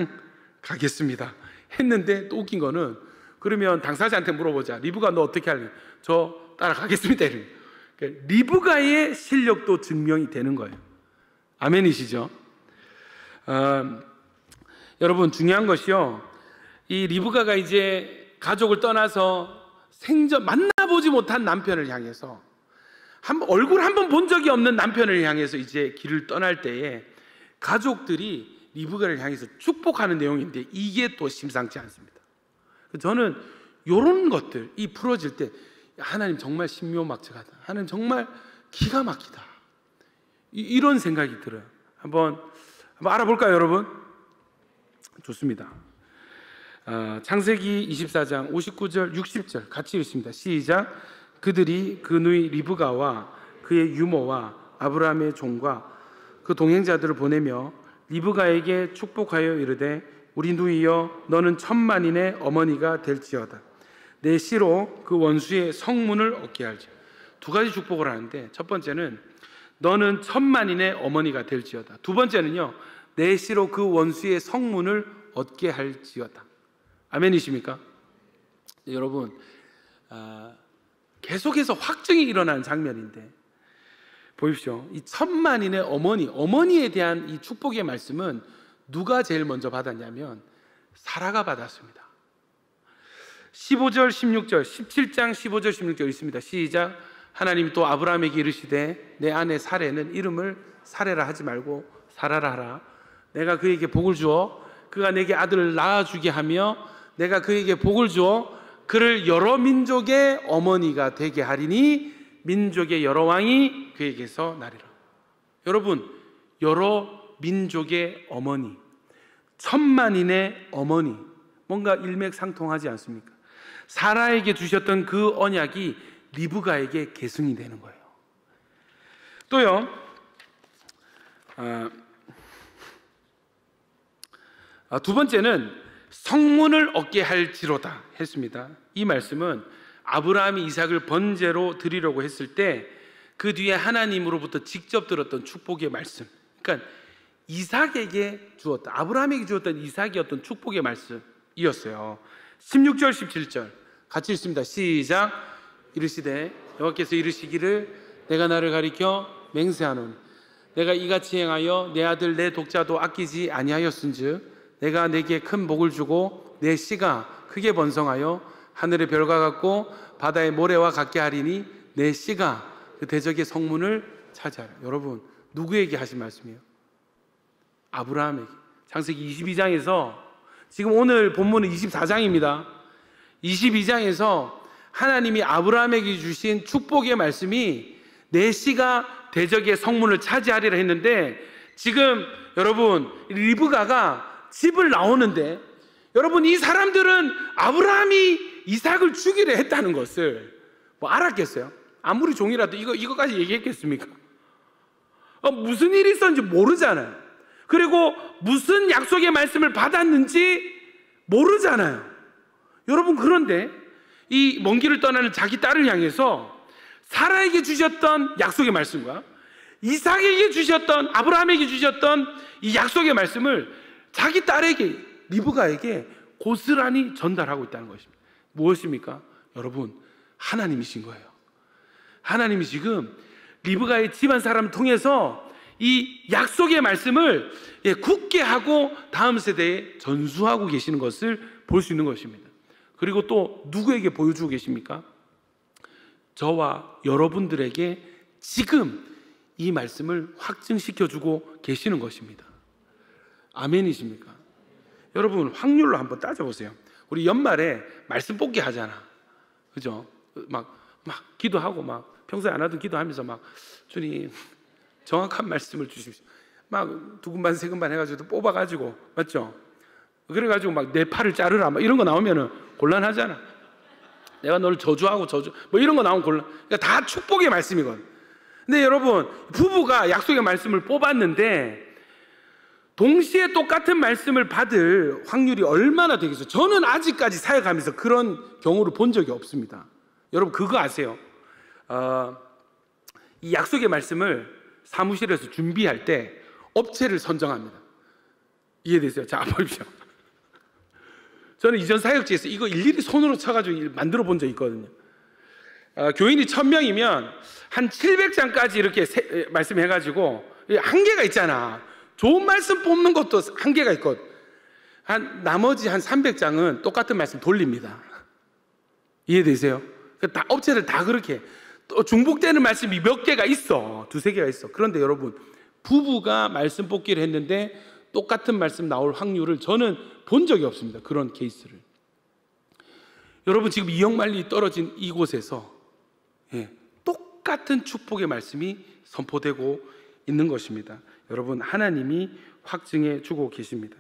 가겠습니다 했는데, 또 웃긴 거는, 그러면 당사자한테 물어보자. 리브가 너 어떻게 할래? 저 따라가겠습니다. 그러니까 리브가의 실력도 증명이 되는 거예요. 아멘이시죠? 여러분, 중요한 것이요, 이 리브가가 이제 가족을 떠나서 만나보지 못한 남편을 향해서, 얼굴 한 번 본 적이 없는 남편을 향해서 이제 길을 떠날 때에 가족들이 리브가를 향해서 축복하는 내용인데, 이게 또 심상치 않습니다. 저는 이런 것들이 풀어질 때 하나님 정말 신묘막측하다, 하나님 정말 기가 막히다, 이런 생각이 들어요. 한번 알아볼까요, 여러분? 좋습니다. 창세기 24장 59절 60절 같이 읽습니다. 시작. 그들이 그 누이 리브가와 그의 유모와 아브라함의 종과 그 동행자들을 보내며 리브가에게 축복하여 이르되, 우리 누이여, 너는 천만인의 어머니가 될지어다. 내 씨로 그 원수의 성문을 얻게 할지. 두 가지 축복을 하는데, 첫 번째는 너는 천만인의 어머니가 될지어다. 두 번째는요, 내 씨로 그 원수의 성문을 얻게 할지어다. 아멘이십니까? 여러분, 계속해서 확증이 일어나는 장면인데, 보십시오. 이 천만인의 어머니에 대한 이 축복의 말씀은 누가 제일 먼저 받았냐면 사라가 받았습니다. 15절 16절 17장 15절 16절 있습니다. 시작. 하나님이 또 아브라함에게 이르시되, 내 아내 사레는 이름을 사레라 하지 말고 사라라 하라. 내가 그에게 복을 주어 그가 내게 아들을 낳아주게 하며, 내가 그에게 복을 주어 그를 여러 민족의 어머니가 되게 하리니 민족의 여러 왕이 그에게서 나리라. 여러분, 여러 민족의 어머니, 천만인의 어머니, 뭔가 일맥상통하지 않습니까? 사라에게 주셨던 그 언약이 리브가에게 계승이 되는 거예요. 또요, 두 번째는 성문을 얻게 할지로다 했습니다. 이 말씀은 아브라함이 이삭을 번제로 드리려고 했을 때 그 뒤에 하나님으로부터 직접 들었던 축복의 말씀, 그러니까 이삭에게 주었던, 아브라함에게 주었던 이삭이 어떤 축복의 말씀이었어요. 16절 17절 같이 읽습니다. 시작. 이르시되, 여호와께서 이르시기를 내가 나를 가리켜 맹세하노니 내가 이같이 행하여 내 아들 내 독자도 아끼지 아니하였은즉 내가 내게 큰 복을 주고 내 씨가 크게 번성하여 하늘의 별과 같고 바다의 모래와 같게 하리니 내 씨가 그 대적의 성문을 차지하라. 여러분, 누구에게 하신 말씀이에요? 아브라함에게. 창세기 22장에서, 지금 오늘 본문은 24장입니다. 22장에서 하나님이 아브라함에게 주신 축복의 말씀이 내 씨가 대적의 성문을 차지하리라 했는데, 지금 여러분, 리브가가 집을 나오는데, 여러분, 이 사람들은 아브라함이 이삭을 죽이려 했다는 것을 뭐 알았겠어요? 아무리 종이라도 이거까지 얘기했겠습니까? 무슨 일이 있었는지 모르잖아요. 그리고 무슨 약속의 말씀을 받았는지 모르잖아요. 여러분, 그런데 이 먼 길을 떠나는 자기 딸을 향해서 사라에게 주셨던 약속의 말씀과 이삭에게 주셨던, 아브라함에게 주셨던 이 약속의 말씀을 자기 딸에게, 리브가에게 고스란히 전달하고 있다는 것입니다. 무엇입니까? 여러분, 하나님이신 거예요. 하나님이 지금 리브가의 집안 사람을 통해서 이 약속의 말씀을 굳게 하고 다음 세대에 전수하고 계시는 것을 볼 수 있는 것입니다. 그리고 또 누구에게 보여주고 계십니까? 저와 여러분들에게 지금 이 말씀을 확증시켜주고 계시는 것입니다. 아멘이십니까? 여러분, 확률로 한번 따져보세요. 우리 연말에 말씀 뽑기 하잖아. 그죠? 막 기도하고 평소에 안 하던 기도하면서 주님 정확한 말씀을 주십시오. 두 군반 세 군반 해가지고 뽑아가지고, 맞죠? 그래가지고 내 팔을 자르라 이런 거 나오면은 곤란하잖아. 내가 너를 저주하고 이런 거 나오면 곤란. 그러니까 다 축복의 말씀이거든. 근데 여러분, 부부가 약속의 말씀을 뽑았는데 동시에 똑같은 말씀을 받을 확률이 얼마나 되겠어요? 저는 아직까지 사역하면서 그런 경우를 본 적이 없습니다. 여러분, 그거 아세요? 이 약속의 말씀을 사무실에서 준비할 때 업체를 선정합니다. 이해되세요? 자, 보십시오. 저는 이전 사역지에서 이거 일일이 손으로 쳐가지고 만들어 본 적이 있거든요. 교인이 1000명이면 한 700장까지 이렇게 말씀해가지고 한계가 있잖아. 좋은 말씀 뽑는 것도 한계가 있거든. 나머지 한 300장은 똑같은 말씀 돌립니다. 이해되세요? 다 업체를 다 그렇게. 또 중복되는 말씀이 몇 개가 있어. 두세 개가 있어. 그런데 여러분, 부부가 말씀 뽑기를 했는데 똑같은 말씀 나올 확률을 저는 본 적이 없습니다. 그런 케이스를. 여러분, 지금 이역만리 떨어진 이곳에서 똑같은 축복의 말씀이 선포되고 있는 것입니다. 여러분, 하나님이 확증해 주고 계십니다.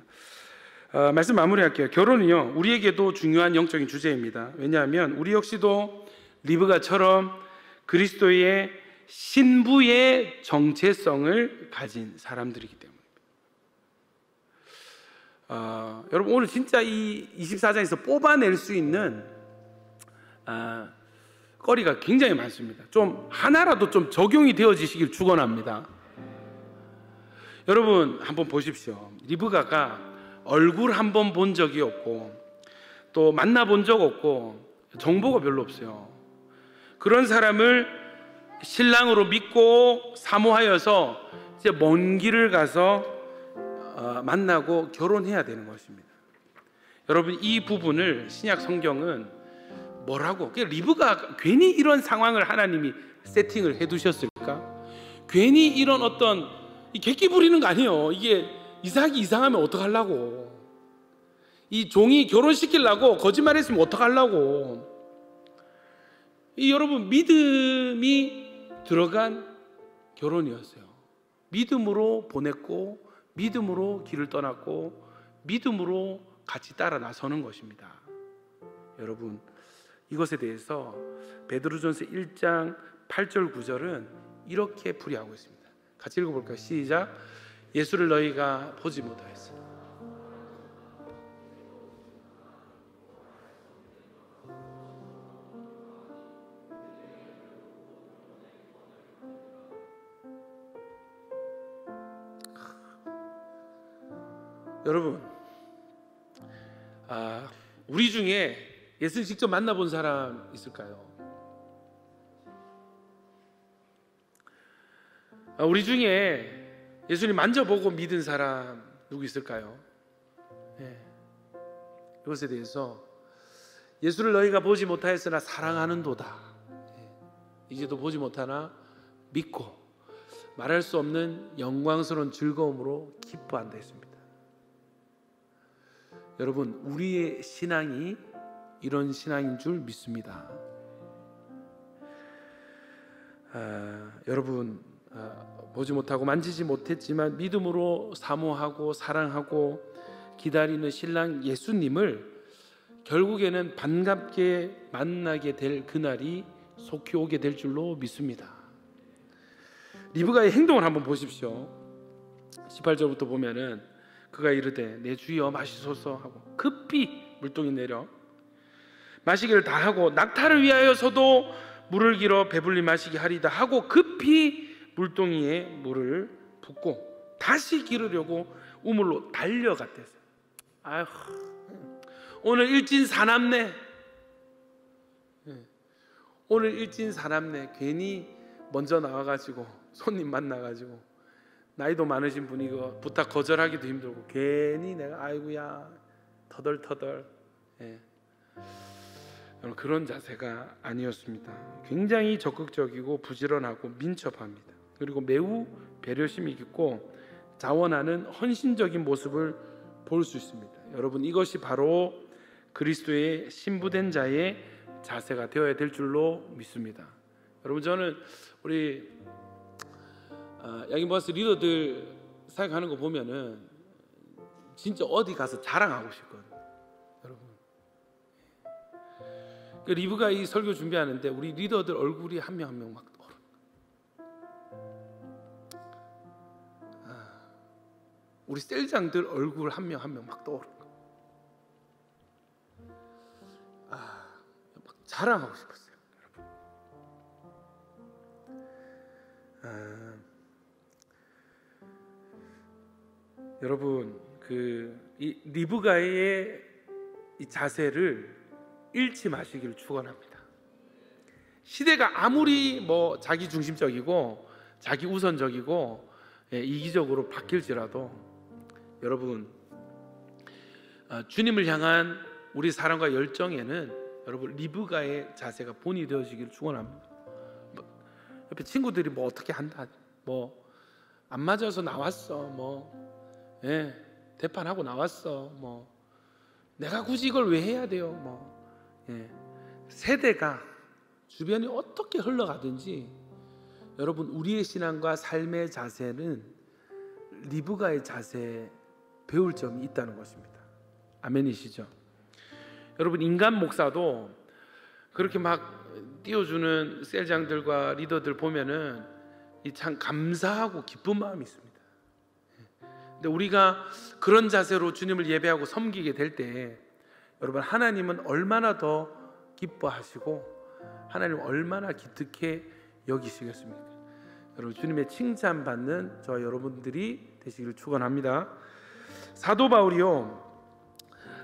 말씀 마무리할게요. 결혼은요, 우리에게도 중요한 영적인 주제입니다. 왜냐하면 우리 역시도 리브가처럼 그리스도의 신부의 정체성을 가진 사람들이기 때문입니다. 여러분, 오늘 진짜 이 24장에서 뽑아낼 수 있는 거리가 굉장히 많습니다. 좀 하나라도 좀 적용이 되어지시길 축원합니다. 여러분, 한번 보십시오. 리브가가 얼굴 한 번 본 적이 없고 또 만나본 적 없고 정보가 별로 없어요. 그런 사람을 신랑으로 믿고 사모하여서 이제 먼 길을 가서 만나고 결혼해야 되는 것입니다. 여러분, 이 부분을 신약 성경은 뭐라고? 리브가 괜히 이런 상황을 하나님이 세팅을 해두셨을까? 괜히 이런 어떤 객기 부리는 거 아니에요. 이게 이삭이 이상하면 어떡하려고? 이 종이 결혼시키려고 거짓말했으면 어떡하려고? 여러분, 믿음이 들어간 결혼이었어요. 믿음으로 보냈고 믿음으로 길을 떠났고 믿음으로 같이 따라 나서는 것입니다. 여러분, 이것에 대해서 베드로전서 1장 8절 9절은 이렇게 풀이하고 있습니다. 같이 읽어볼까요? 시작. 예수를 너희가 보지 못하였으나 여러분, 우리 중에 예수를 직접 만나본 사람 있을까요? 우리 중에 예수님 만져보고 믿은 사람 누구 있을까요? 이것에 대해서 예수를 너희가 보지 못하였으나 사랑하는도다. 이제도 보지 못하나 믿고 말할 수 없는 영광스러운 즐거움으로 기뻐한다 했습니다. 여러분, 우리의 신앙이 이런 신앙인 줄 믿습니다. 여러분, 보지 못하고 만지지 못했지만 믿음으로 사모하고 사랑하고 기다리는 신랑 예수님을 결국에는 반갑게 만나게 될 그날이 속히 오게 될 줄로 믿습니다. 리브가의 행동을 한번 보십시오. 18절부터 보면은 그가 이르되 내 주여 마시소서 하고 급히 물동이 내려 마시기를 다 하고 낙타를 위하여서도 물을 길어 배불리 마시게 하리다 하고 급히 물동이에 물을 붓고 다시 기르려고 우물로 달려갔대서. 아휴, 오늘 일진 사납네. 오늘 일진 사람네 괜히 먼저 나와가지고 손님 만나가지고 나이도 많으신 분이 그 부탁 거절하기도 힘들고 괜히 내가 아이고야 터덜터덜. 여러분 그런 자세가 아니었습니다. 굉장히 적극적이고 부지런하고 민첩합니다. 그리고 매우 배려심이 깊고 자원하는 헌신적인 모습을 볼 수 있습니다. 여러분 이것이 바로 그리스도의 신부된 자의 자세가 되어야 될 줄로 믿습니다. 여러분 저는 우리 양인버스 리더들 사역하는 거 보면은 진짜 어디 가서 자랑하고 싶거든요. 여러분 그 리브가 이 설교 준비하는데 우리 리더들 얼굴이 한 명 한 명 막 떠오르는 거예요. 우리 셀장들 얼굴 한 명 한 명 막 떠오르는 거예요. 막 자랑하고 싶었어요. 여러분 이 리브가의 이 자세를 잃지 마시기를 축원합니다. 시대가 아무리 뭐 자기 중심적이고 자기 우선적이고 이기적으로 바뀔지라도 여러분 주님을 향한 우리 사랑과 열정에는 여러분 리브가의 자세가 본이 되어지기를 축원합니다. 옆에 친구들이 뭐 어떻게 한다, 뭐 안 맞아서 나왔어, 뭐 대판하고 나왔어, 뭐 내가 굳이 이걸 왜 해야 돼요, 뭐 세대가 주변이 어떻게 흘러가든지 여러분 우리의 신앙과 삶의 자세는 리브가의 자세에 배울 점이 있다는 것입니다. 아멘이시죠? 여러분 인간 목사도 그렇게 막 띄워주는 셀장들과 리더들 보면은 참 감사하고 기쁜 마음이 있습니다. 근데 우리가 그런 자세로 주님을 예배하고 섬기게 될 때 여러분 하나님은 얼마나 더 기뻐하시고 하나님은 얼마나 기특해 여기시겠습니까? 여러분 주님의 칭찬받는 저와 여러분들이 되시기를 축원합니다. 사도 바울이요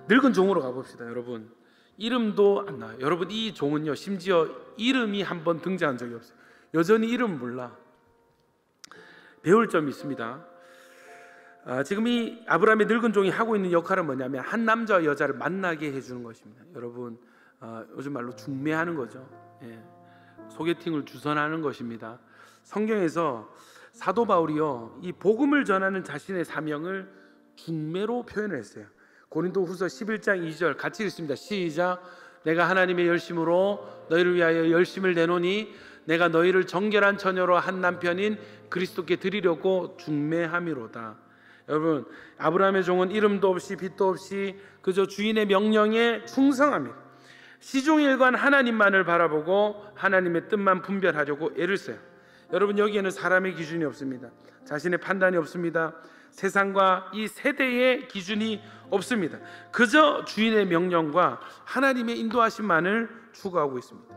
늙은 종으로 가봅시다. 여러분 이름도 안 나와요. 여러분 이 종은요 심지어 이름이 한번 등장한 적이 없어요. 여전히 이름 몰라. 배울 점이 있습니다. 지금 이 아브라함의 늙은 종이 하고 있는 역할은 뭐냐면 한 남자와 여자를 만나게 해주는 것입니다. 여러분 요즘 말로 중매하는 거죠. 소개팅을 주선하는 것입니다. 성경에서 사도 바울이요 이 복음을 전하는 자신의 사명을 중매로 표현을 했어요. 고린도후서 11장 2절 같이 읽습니다. 시작. 내가 하나님의 열심으로 너희를 위하여 열심을 내노니 내가 너희를 정결한 처녀로 한 남편인 그리스도께 드리려고 중매함이로다. 여러분 아브라함의 종은 이름도 없이 빛도 없이 그저 주인의 명령에 충성합니다. 시종일관 하나님만을 바라보고 하나님의 뜻만 분별하려고 애를 써요. 여러분 여기에는 사람의 기준이 없습니다. 자신의 판단이 없습니다. 세상과 이 세대의 기준이 없습니다. 그저 주인의 명령과 하나님의 인도하심만을 추구하고 있습니다.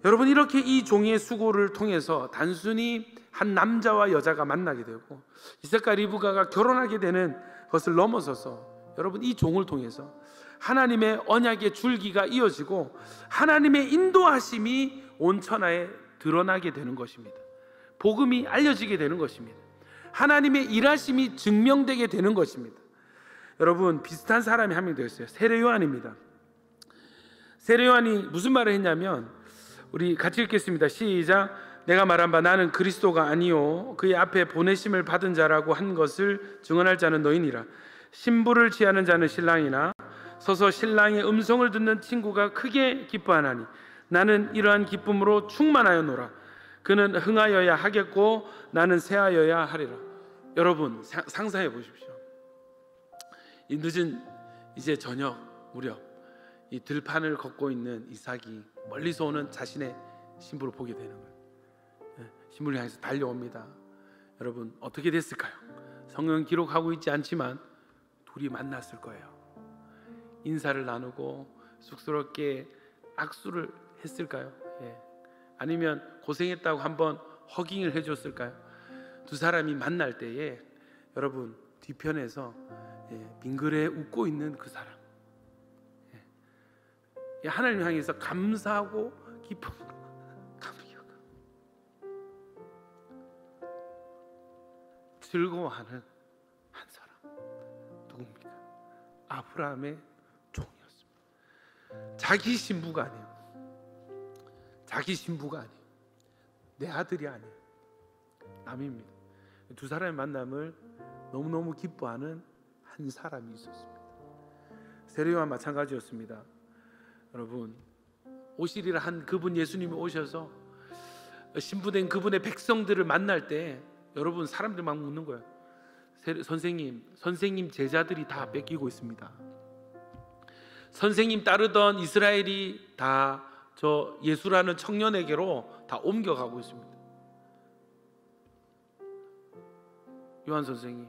여러분 이렇게 이 종의 수고를 통해서 단순히 한 남자와 여자가 만나게 되고 이삭과 리브가가 결혼하게 되는 것을 넘어서서 여러분 이 종을 통해서 하나님의 언약의 줄기가 이어지고 하나님의 인도하심이 온 천하에 드러나게 되는 것입니다. 복음이 알려지게 되는 것입니다. 하나님의 일하심이 증명되게 되는 것입니다. 여러분 비슷한 사람이 한 명 더 있어요. 세례 요한입니다. 세례 요한이 무슨 말을 했냐면 우리 같이 읽겠습니다. 시작. 내가 말한 바 나는 그리스도가 아니요 그의 앞에 보내심을 받은 자라고 한 것을 증언할 자는 너희니라. 신부를 취하는 자는 신랑이나 서서 신랑의 음성을 듣는 친구가 크게 기뻐하나니 나는 이러한 기쁨으로 충만하였노라. 그는 흥하여야 하겠고 나는 쇠하여야 하리라. 여러분 상상해 보십시오. 이 늦은 이제 저녁 무렵 이 들판을 걷고 있는 이삭이 멀리서 오는 자신의 신부를 보게 되는 거예요. 신부를 향해서 달려옵니다. 여러분 어떻게 됐을까요? 성경 기록하고 있지 않지만 둘이 만났을 거예요. 인사를 나누고 쑥스럽게 악수를 했을까요? 아니면 고생했다고 한번 허깅을 해줬을까요? 두 사람이 만날 때에 여러분 뒤편에서 빙그레 웃고 있는 그 사람, 하나님 향해서 감사하고 기쁨으로 감격하고 즐거워하는 한 사람 누굽니까? 아브라함의 종이었습니다. 자기 신부가 아니에요. 자기 신부가 아니에요. 내 아들이 아니에요. 남입니다. 두 사람의 만남을 너무너무 기뻐하는 한 사람이 있었습니다. 세례요한 마찬가지였습니다. 여러분, 오시리라 한 그분, 예수님이 오셔서 신부된 그분의 백성들을 만날 때 여러분, 사람들 막 묻는 거예요. 선생님 제자들이 다 뺏기고 있습니다. 선생님 따르던 이스라엘이 다 저 예수라는 청년에게로 다 옮겨가고 있습니다. 요한 선생님,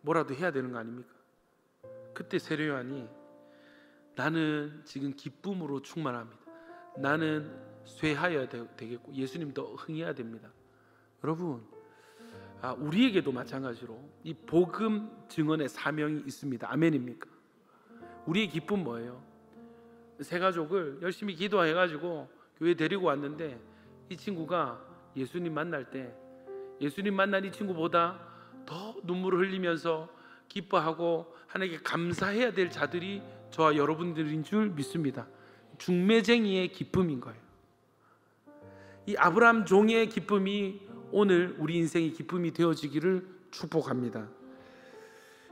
뭐라도 해야 되는 거 아닙니까? 그때 세례 요한이 나는 지금 기쁨으로 충만합니다. 나는 쇠하여야 되겠고 예수님도 흥해야 됩니다. 여러분, 우리에게도 마찬가지로 이 복음 증언의 사명이 있습니다. 아멘입니까? 우리의 기쁨 뭐예요? 세 가족을 열심히 기도해가지고 교회 데리고 왔는데 이 친구가 예수님 만날 때 예수님 만난 이 친구보다 더 눈물을 흘리면서 기뻐하고 하나님께 감사해야 될 자들이 저와 여러분들인 줄 믿습니다. 중매쟁이의 기쁨인 거예요. 이 아브라함 종의 기쁨이 오늘 우리 인생의 기쁨이 되어지기를 축복합니다.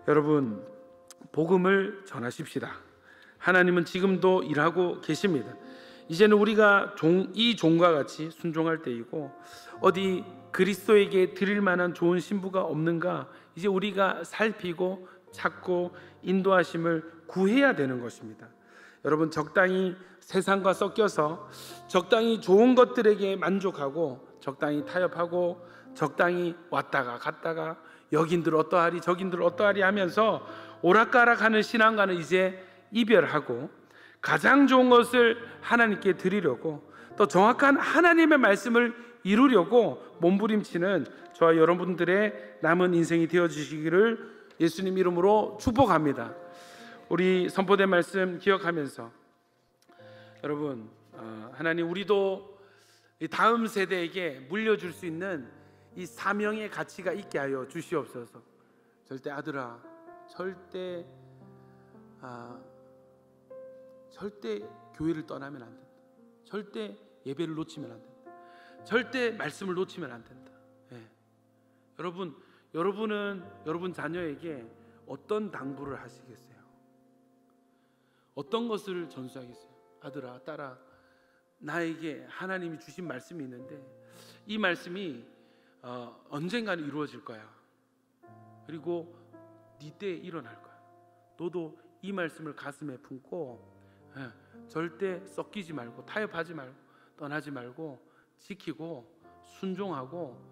여러분, 복음을 전하십시다. 하나님은 지금도 일하고 계십니다. 이제는 우리가 이 종과 같이 순종할 때이고 어디 그리스도에게 드릴 만한 좋은 신부가 없는가 이제 우리가 살피고 찾고 인도하심을 구해야 되는 것입니다. 여러분, 적당히 세상과 섞여서 적당히 좋은 것들에게 만족하고 적당히 타협하고 적당히 왔다가 갔다가 여긴들 어떠하리 저긴들 어떠하리 하면서 오락가락하는 신앙과는 이제 이별하고 가장 좋은 것을 하나님께 드리려고 또 정확한 하나님의 말씀을 이루려고 몸부림치는 저와 여러분들의 남은 인생이 되어주시기를 예수님 이름으로 축복합니다. 우리 선포된 말씀 기억하면서 여러분, 하나님 우리도 다음 세대에게 물려줄 수 있는 이 사명의 가치가 있게 하여 주시옵소서. 절대 아들아, 절대 교회를 떠나면 안 된다. 절대 예배를 놓치면 안 된다. 절대 말씀을 놓치면 안 된다. 여러분은 여러분 자녀에게 어떤 당부를 하시겠어요? 어떤 것을 전수하겠어요? 아들아, 딸아, 나에게 하나님이 주신 말씀이 있는데 이 말씀이 언젠가는 이루어질 거야. 그리고 네 때에 일어날 거야. 너도 이 말씀을 가슴에 품고 절대 섞이지 말고 타협하지 말고 떠나지 말고 지키고 순종하고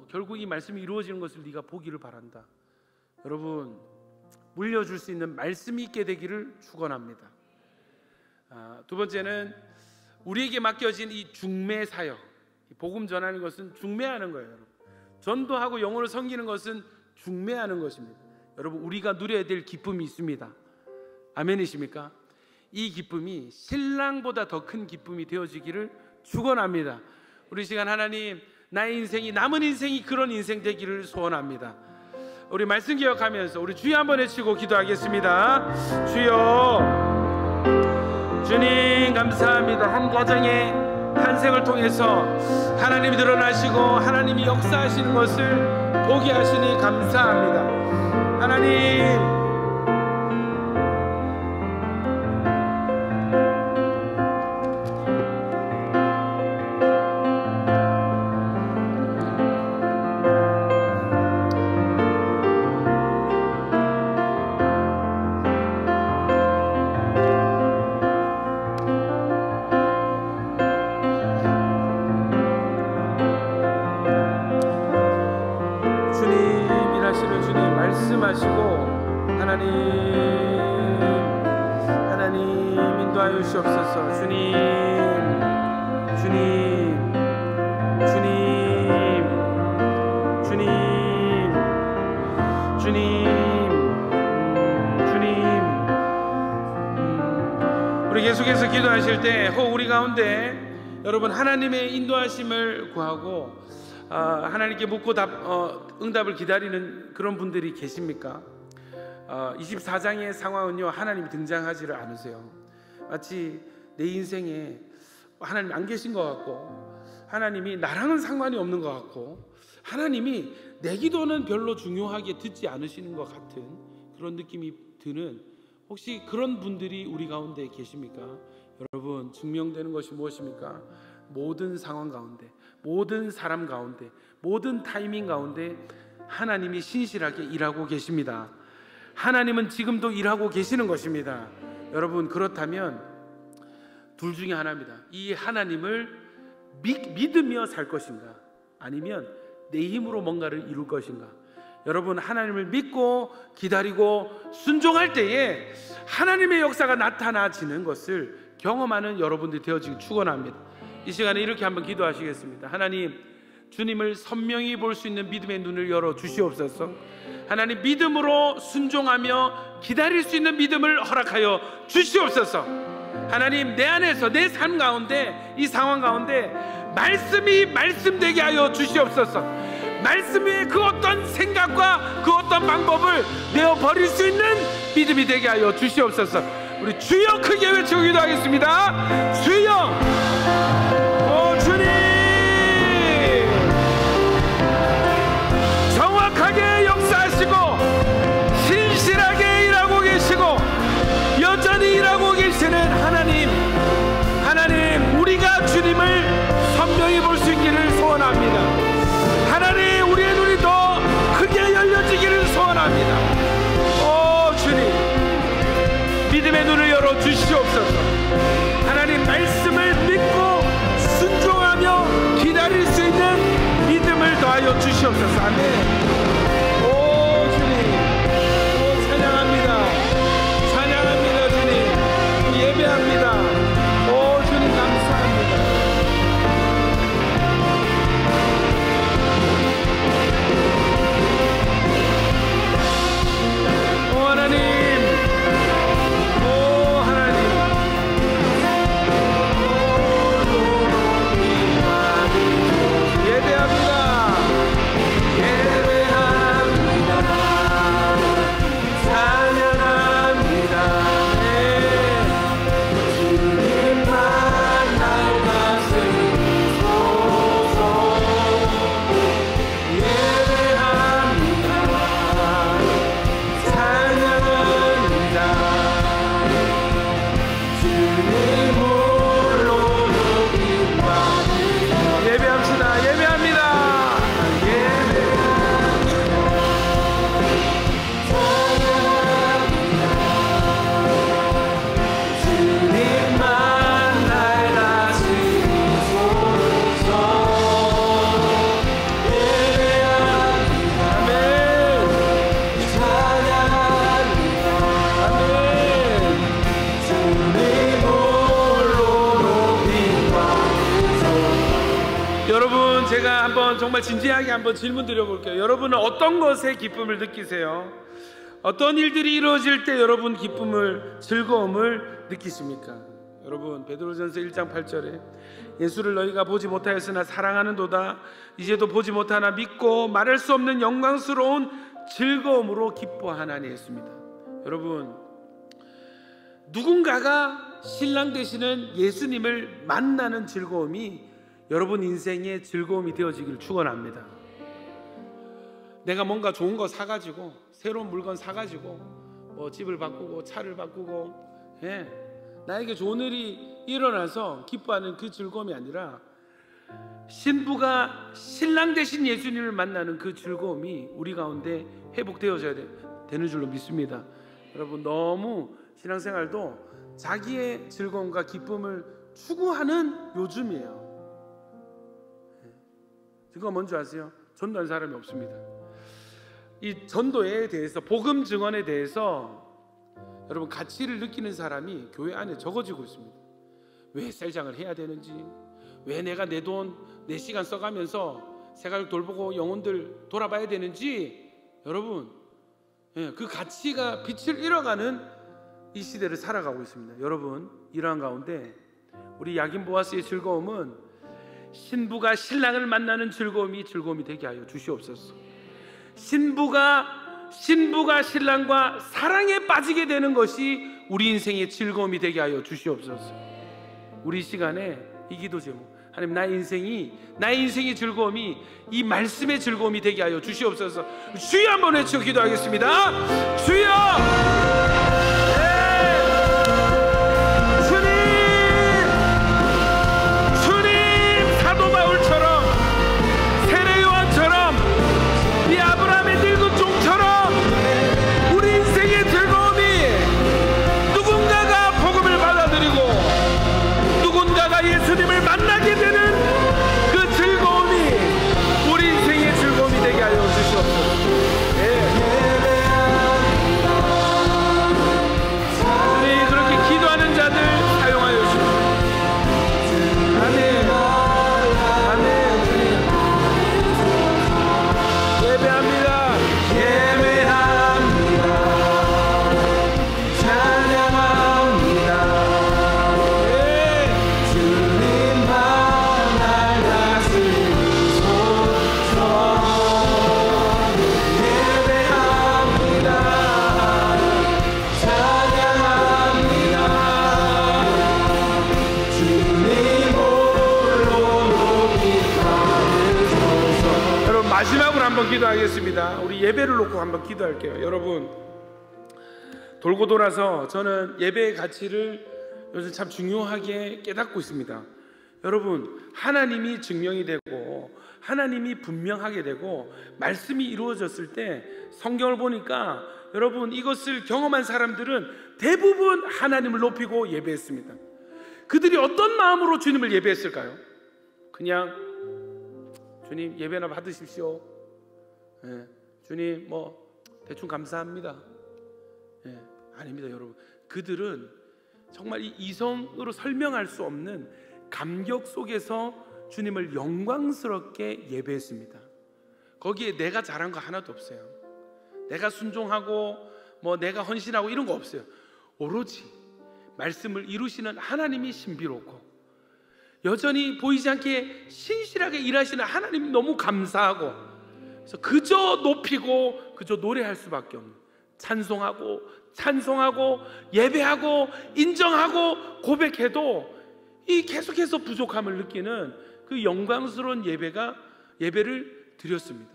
결국 이 말씀이 이루어지는 것을 네가 보기를 바란다. 여러분, 물려줄 수 있는 말씀이 있게 되기를 축원합니다. 두 번째는 우리에게 맡겨진 이 중매 사역, 복음 전하는 것은 중매하는 거예요. 여러분, 전도하고 영혼을 섬기는 것은 중매하는 것입니다. 여러분, 우리가 누려야 될 기쁨이 있습니다. 아멘이십니까? 이 기쁨이 신랑보다 더 큰 기쁨이 되어지기를 축원합니다. 우리 시간 하나님, 나의 인생이 남은 인생이 그런 인생 되기를 소원합니다. 우리 말씀 기억하면서 우리 주여 한번 외치고 기도하겠습니다. 주여, 주님 감사합니다. 한 가정의 탄생을 통해서 하나님이 드러나시고 하나님이 역사하시는 것을 보게 하시니 감사합니다. 하나님, 하나님 인도하여 주시옵소서. 주님, 때 혹 우리 가운데 여러분 하나님의 인도하심을 구하고 하나님께 묻고 응답을 기다리는 그런 분들이 계십니까? 24장의 상황은요, 하나님이 등장하지를 않으세요. 마치 내 인생에 하나님 안 계신 것 같고, 하나님이 나랑은 상관이 없는 것 같고, 하나님이 내 기도는 별로 중요하게 듣지 않으시는 것 같은 그런 느낌이 드는, 혹시 그런 분들이 우리 가운데 계십니까? 여러분, 증명되는 것이 무엇입니까? 모든 상황 가운데, 모든 사람 가운데, 모든 타이밍 가운데 하나님이 신실하게 일하고 계십니다. 하나님은 지금도 일하고 계시는 것입니다. 여러분, 그렇다면 둘 중에 하나입니다. 이 하나님을 믿으며 살 것인가, 아니면 내 힘으로 뭔가를 이룰 것인가. 여러분, 하나님을 믿고 기다리고 순종할 때에 하나님의 역사가 나타나지는 것을 경험하는 여러분들이 되어지길 축원합니다. 이 시간에 이렇게 한번 기도하시겠습니다. 하나님, 주님을 선명히 볼 수 있는 믿음의 눈을 열어 주시옵소서. 하나님, 믿음으로 순종하며 기다릴 수 있는 믿음을 허락하여 주시옵소서. 하나님, 내 안에서, 내 삶 가운데, 이 상황 가운데 말씀이 말씀되게 하여 주시옵소서. 말씀 위에 그 어떤 생각과 그 어떤 방법을 내어버릴 수 있는 믿음이 되게 하여 주시옵소서. 우리 주여 크게 외치고 기도하겠습니다. 주여, 주님, 정확하게 역사하시고 신실하게 일하고 계시고 여전히 일하고 계시는 하나님, 우리가 주님을 선명히 볼 수 있기를 소원합니다. 하나님, 우리의 눈이 더 크게 열려지기를 소원합니다. 오 주님, 믿음의 눈을 열어 주시옵소서. 하나님, 말씀을 믿고 순종하며 기다릴 수 있는 믿음을 더하여 주시옵소서. 아멘. 오 주님, 오 찬양합니다. 찬양합니다. 주님, 예배합니다. 오 주님, 감사합니다. 오 하나님, 오 하나님, 예배합니다. 예배합니다. 찬양합니다. 주님만 날 다스리소서. 예배합니다. 찬양합니다. 주님 홀로 높임 받으며 예배합시다. 예배합니다. 주님만 날 다스리소서. 예배합니다. 아멘. 찬양합니다. 아멘. 주님 홀로 높임 받으소서. 여러분, 제가 한번 정말 진지하게 한번 질문 드려볼게요. 여러분은 어떤 것에 기쁨을 느끼세요? 어떤 일들이 이루어질 때 여러분 기쁨을, 즐거움을 느끼십니까? 여러분, 베드로전서 1장 8절에 예수를 너희가 보지 못하였으나 사랑하는도다. 이제도 보지 못하나 믿고 말할 수 없는 영광스러운 즐거움으로 기뻐하나니 했습니다. 여러분, 누군가가 신랑 되시는 예수님을 만나는 즐거움이 여러분 인생의 즐거움이 되어지기를 축원합니다. 내가 뭔가 좋은 거 사가지고, 새로운 물건 사가지고 뭐 집을 바꾸고 차를 바꾸고, 나에게 좋은 일이 일어나서 기뻐하는 그 즐거움이 아니라 신부가 신랑 되신 예수님을 만나는 그 즐거움이 우리 가운데 회복되어져야 되는 줄로 믿습니다. 여러분, 너무 신앙생활도 자기의 즐거움과 기쁨을 추구하는 요즘이에요. 그거 뭔지 아세요? 전도한 사람이 없습니다. 이 전도에 대해서, 복음 증언에 대해서 여러분 가치를 느끼는 사람이 교회 안에 적어지고 있습니다. 왜 셀장을 해야 되는지, 왜 내가 내 돈, 내 시간 써가면서 세가족 돌보고 영혼들 돌아봐야 되는지, 여러분, 그 가치가 빛을 잃어가는 이 시대를 살아가고 있습니다. 여러분, 이러한 가운데 우리 야긴 보아스의 즐거움은 신부가 신랑을 만나는 즐거움이 되게 하여 주시옵소서. 신부가 신랑과 사랑에 빠지게 되는 것이 우리 인생의 즐거움이 되게 하여 주시옵소서. 우리 시간에 이 기도 제목, 하나님, 나의 인생의 즐거움이 이 말씀의 즐거움이 되게 하여 주시옵소서. 주여 한번 외쳐 기도하겠습니다. 주여! 기도하겠습니다. 우리 예배를 놓고 한번 기도할게요. 여러분, 돌고 돌아서 저는 예배의 가치를 요즘 참 중요하게 깨닫고 있습니다. 여러분, 하나님이 증명이 되고 하나님이 분명하게 되고 말씀이 이루어졌을 때 성경을 보니까 여러분, 이것을 경험한 사람들은 대부분 하나님을 높이고 예배했습니다. 그들이 어떤 마음으로 주님을 예배했을까요? 그냥 주님 예배나 받으십시오. 주님 대충 감사합니다. 아닙니다. 여러분, 그들은 정말 이 이성으로 설명할 수 없는 감격 속에서 주님을 영광스럽게 예배했습니다. 거기에 내가 잘한 거 하나도 없어요. 내가 순종하고 내가 헌신하고 이런 거 없어요. 오로지 말씀을 이루시는 하나님이 신비롭고 여전히 보이지 않게 신실하게 일하시는 하나님 너무 감사하고, 그래서 그저 높이고 그저 노래할 수밖에 없는, 찬송하고 예배하고 인정하고 고백해도 이 계속해서 부족함을 느끼는 그 영광스러운 예배를 드렸습니다.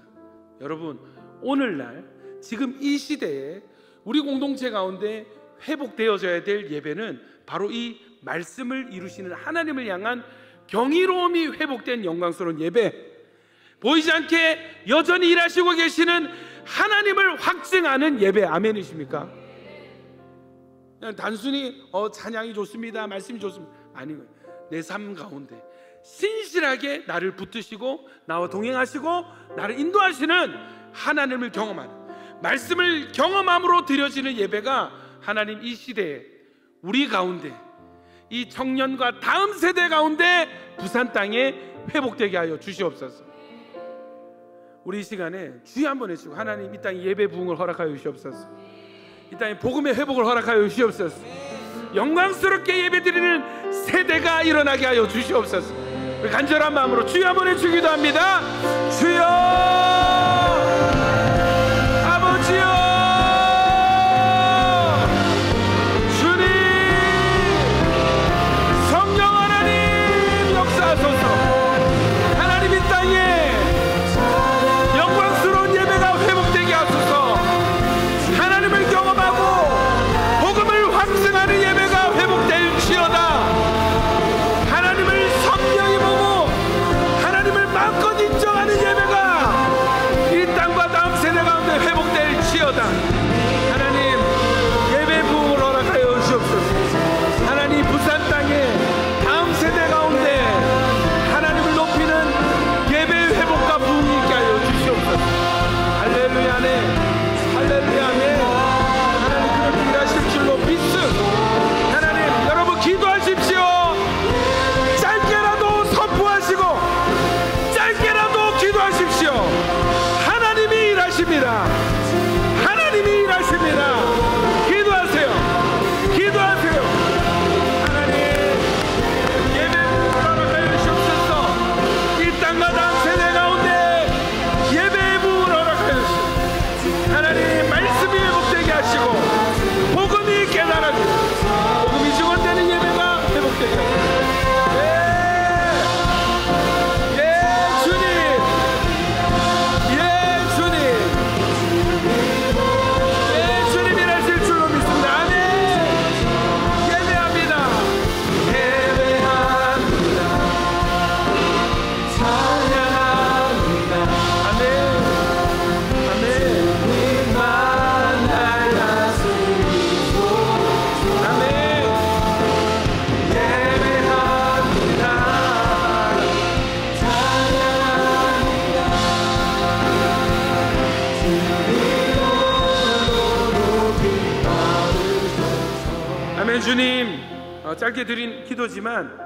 여러분, 오늘날 지금 이 시대에 우리 공동체 가운데 회복되어져야 될 예배는 바로 이 말씀을 이루시는 하나님을 향한 경이로움이 회복된 영광스러운 예배, 보이지 않게 여전히 일하시고 계시는 하나님을 확증하는 예배. 아멘이십니까? 그냥 단순히 찬양이 좋습니다, 말씀이 좋습니다, 아니에요. 내 삶 가운데 신실하게 나를 붙드시고 나와 동행하시고 나를 인도하시는 하나님을 경험하는, 말씀을 경험함으로 드려지는 예배가 하나님 이 시대에 우리 가운데, 이 청년과 다음 세대 가운데 부산 땅에 회복되게 하여 주시옵소서. 우리 이 시간에 주여 한번 해주시고, 하나님 이 땅에 예배 부흥을 허락하여 주시옵소서. 이 땅에 복음의 회복을 허락하여 주시옵소서. 영광스럽게 예배드리는 세대가 일어나게 하여 주시옵소서. 우리 간절한 마음으로 주여 한번 해주기도 합니다. 주여, 아버지여, 하나님 주님, 짧게 드린 기도지만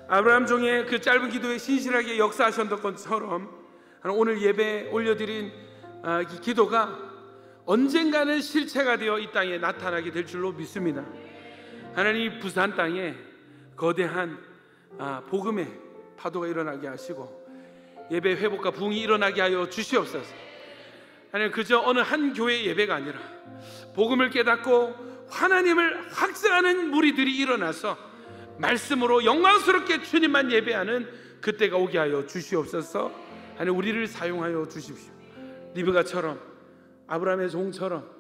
아브라함 종의 그 짧은 기도에 신실하게 역사하셨던 것처럼 오늘 예배 올려드린 이 기도가 언젠가는 실체가 되어 이 땅에 나타나게 될 줄로 믿습니다. 하나님 부산 땅에 거대한 복음의 파도가 일어나게 하시고 예배 회복과 부흥이 일어나게 하여 주시옵소서. 하나님 그저 어느 한 교회의 예배가 아니라 복음을 깨닫고 하나님을 확증하는 무리들이 일어나서 말씀으로 영광스럽게 주님만 예배하는 그때가 오게 하여 주시옵소서. 하나님 우리를 사용하여 주십시오. 리브가처럼 아브라함의 종처럼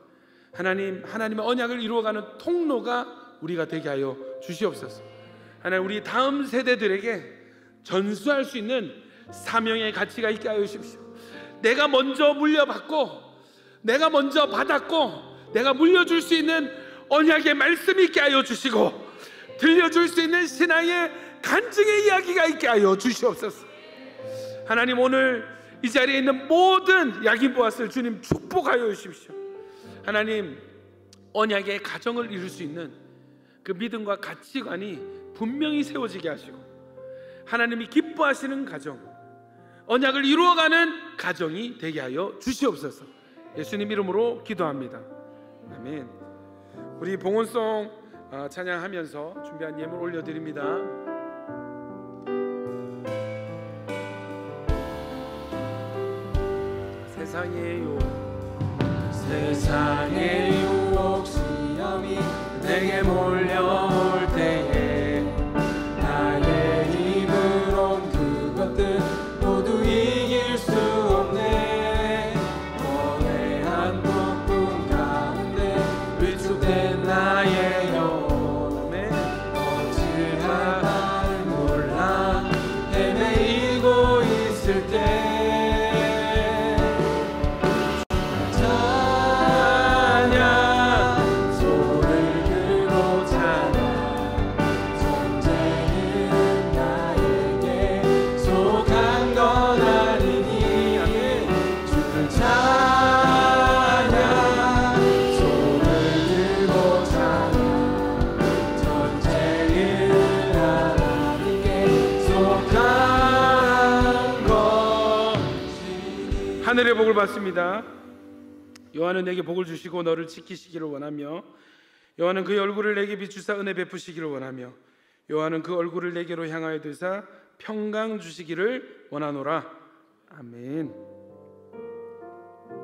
하나님의 언약을 이루어가는 통로가 우리가 되게 하여 주시옵소서. 하나님 우리 다음 세대들에게 전수할 수 있는 사명의 가치가 있게 하여 주십시오. 내가 먼저 물려받고 내가 먼저 받았고 내가 물려줄 수 있는 언약의 말씀이 있게 하여 주시고 들려줄 수 있는 신앙의 간증의 이야기가 있게 하여 주시옵소서. 하나님 오늘 이 자리에 있는 모든 야긴 보았을 주님 축복하여 주십시오. 하나님 언약의 가정을 이룰 수 있는 그 믿음과 가치관이 분명히 세워지게 하시고 하나님이 기뻐하시는 가정, 언약을 이루어가는 가정이 되게 하여 주시옵소서. 예수님 이름으로 기도합니다. 아멘. 우리 봉헌송 찬양하면서 준비한 예물 올려드립니다. 세상의 유혹 시험이 내게 몰려올 때에 나의 힘으론 그것들 모두 이길 수 없네. 거대한 폭풍 가운데 위축된 나의 영혼에 어찌할까 몰라 헤매이고 있을 때 하늘의 복을 받습니다. 여호와는 내게 복을 주시고 너를 지키시기를 원하며 여호와는 그의 얼굴을 내게 비추사 은혜 베푸시기를 원하며 여호와는 그 얼굴을 내게로 향하여 드사 평강 주시기를 원하노라. 아멘.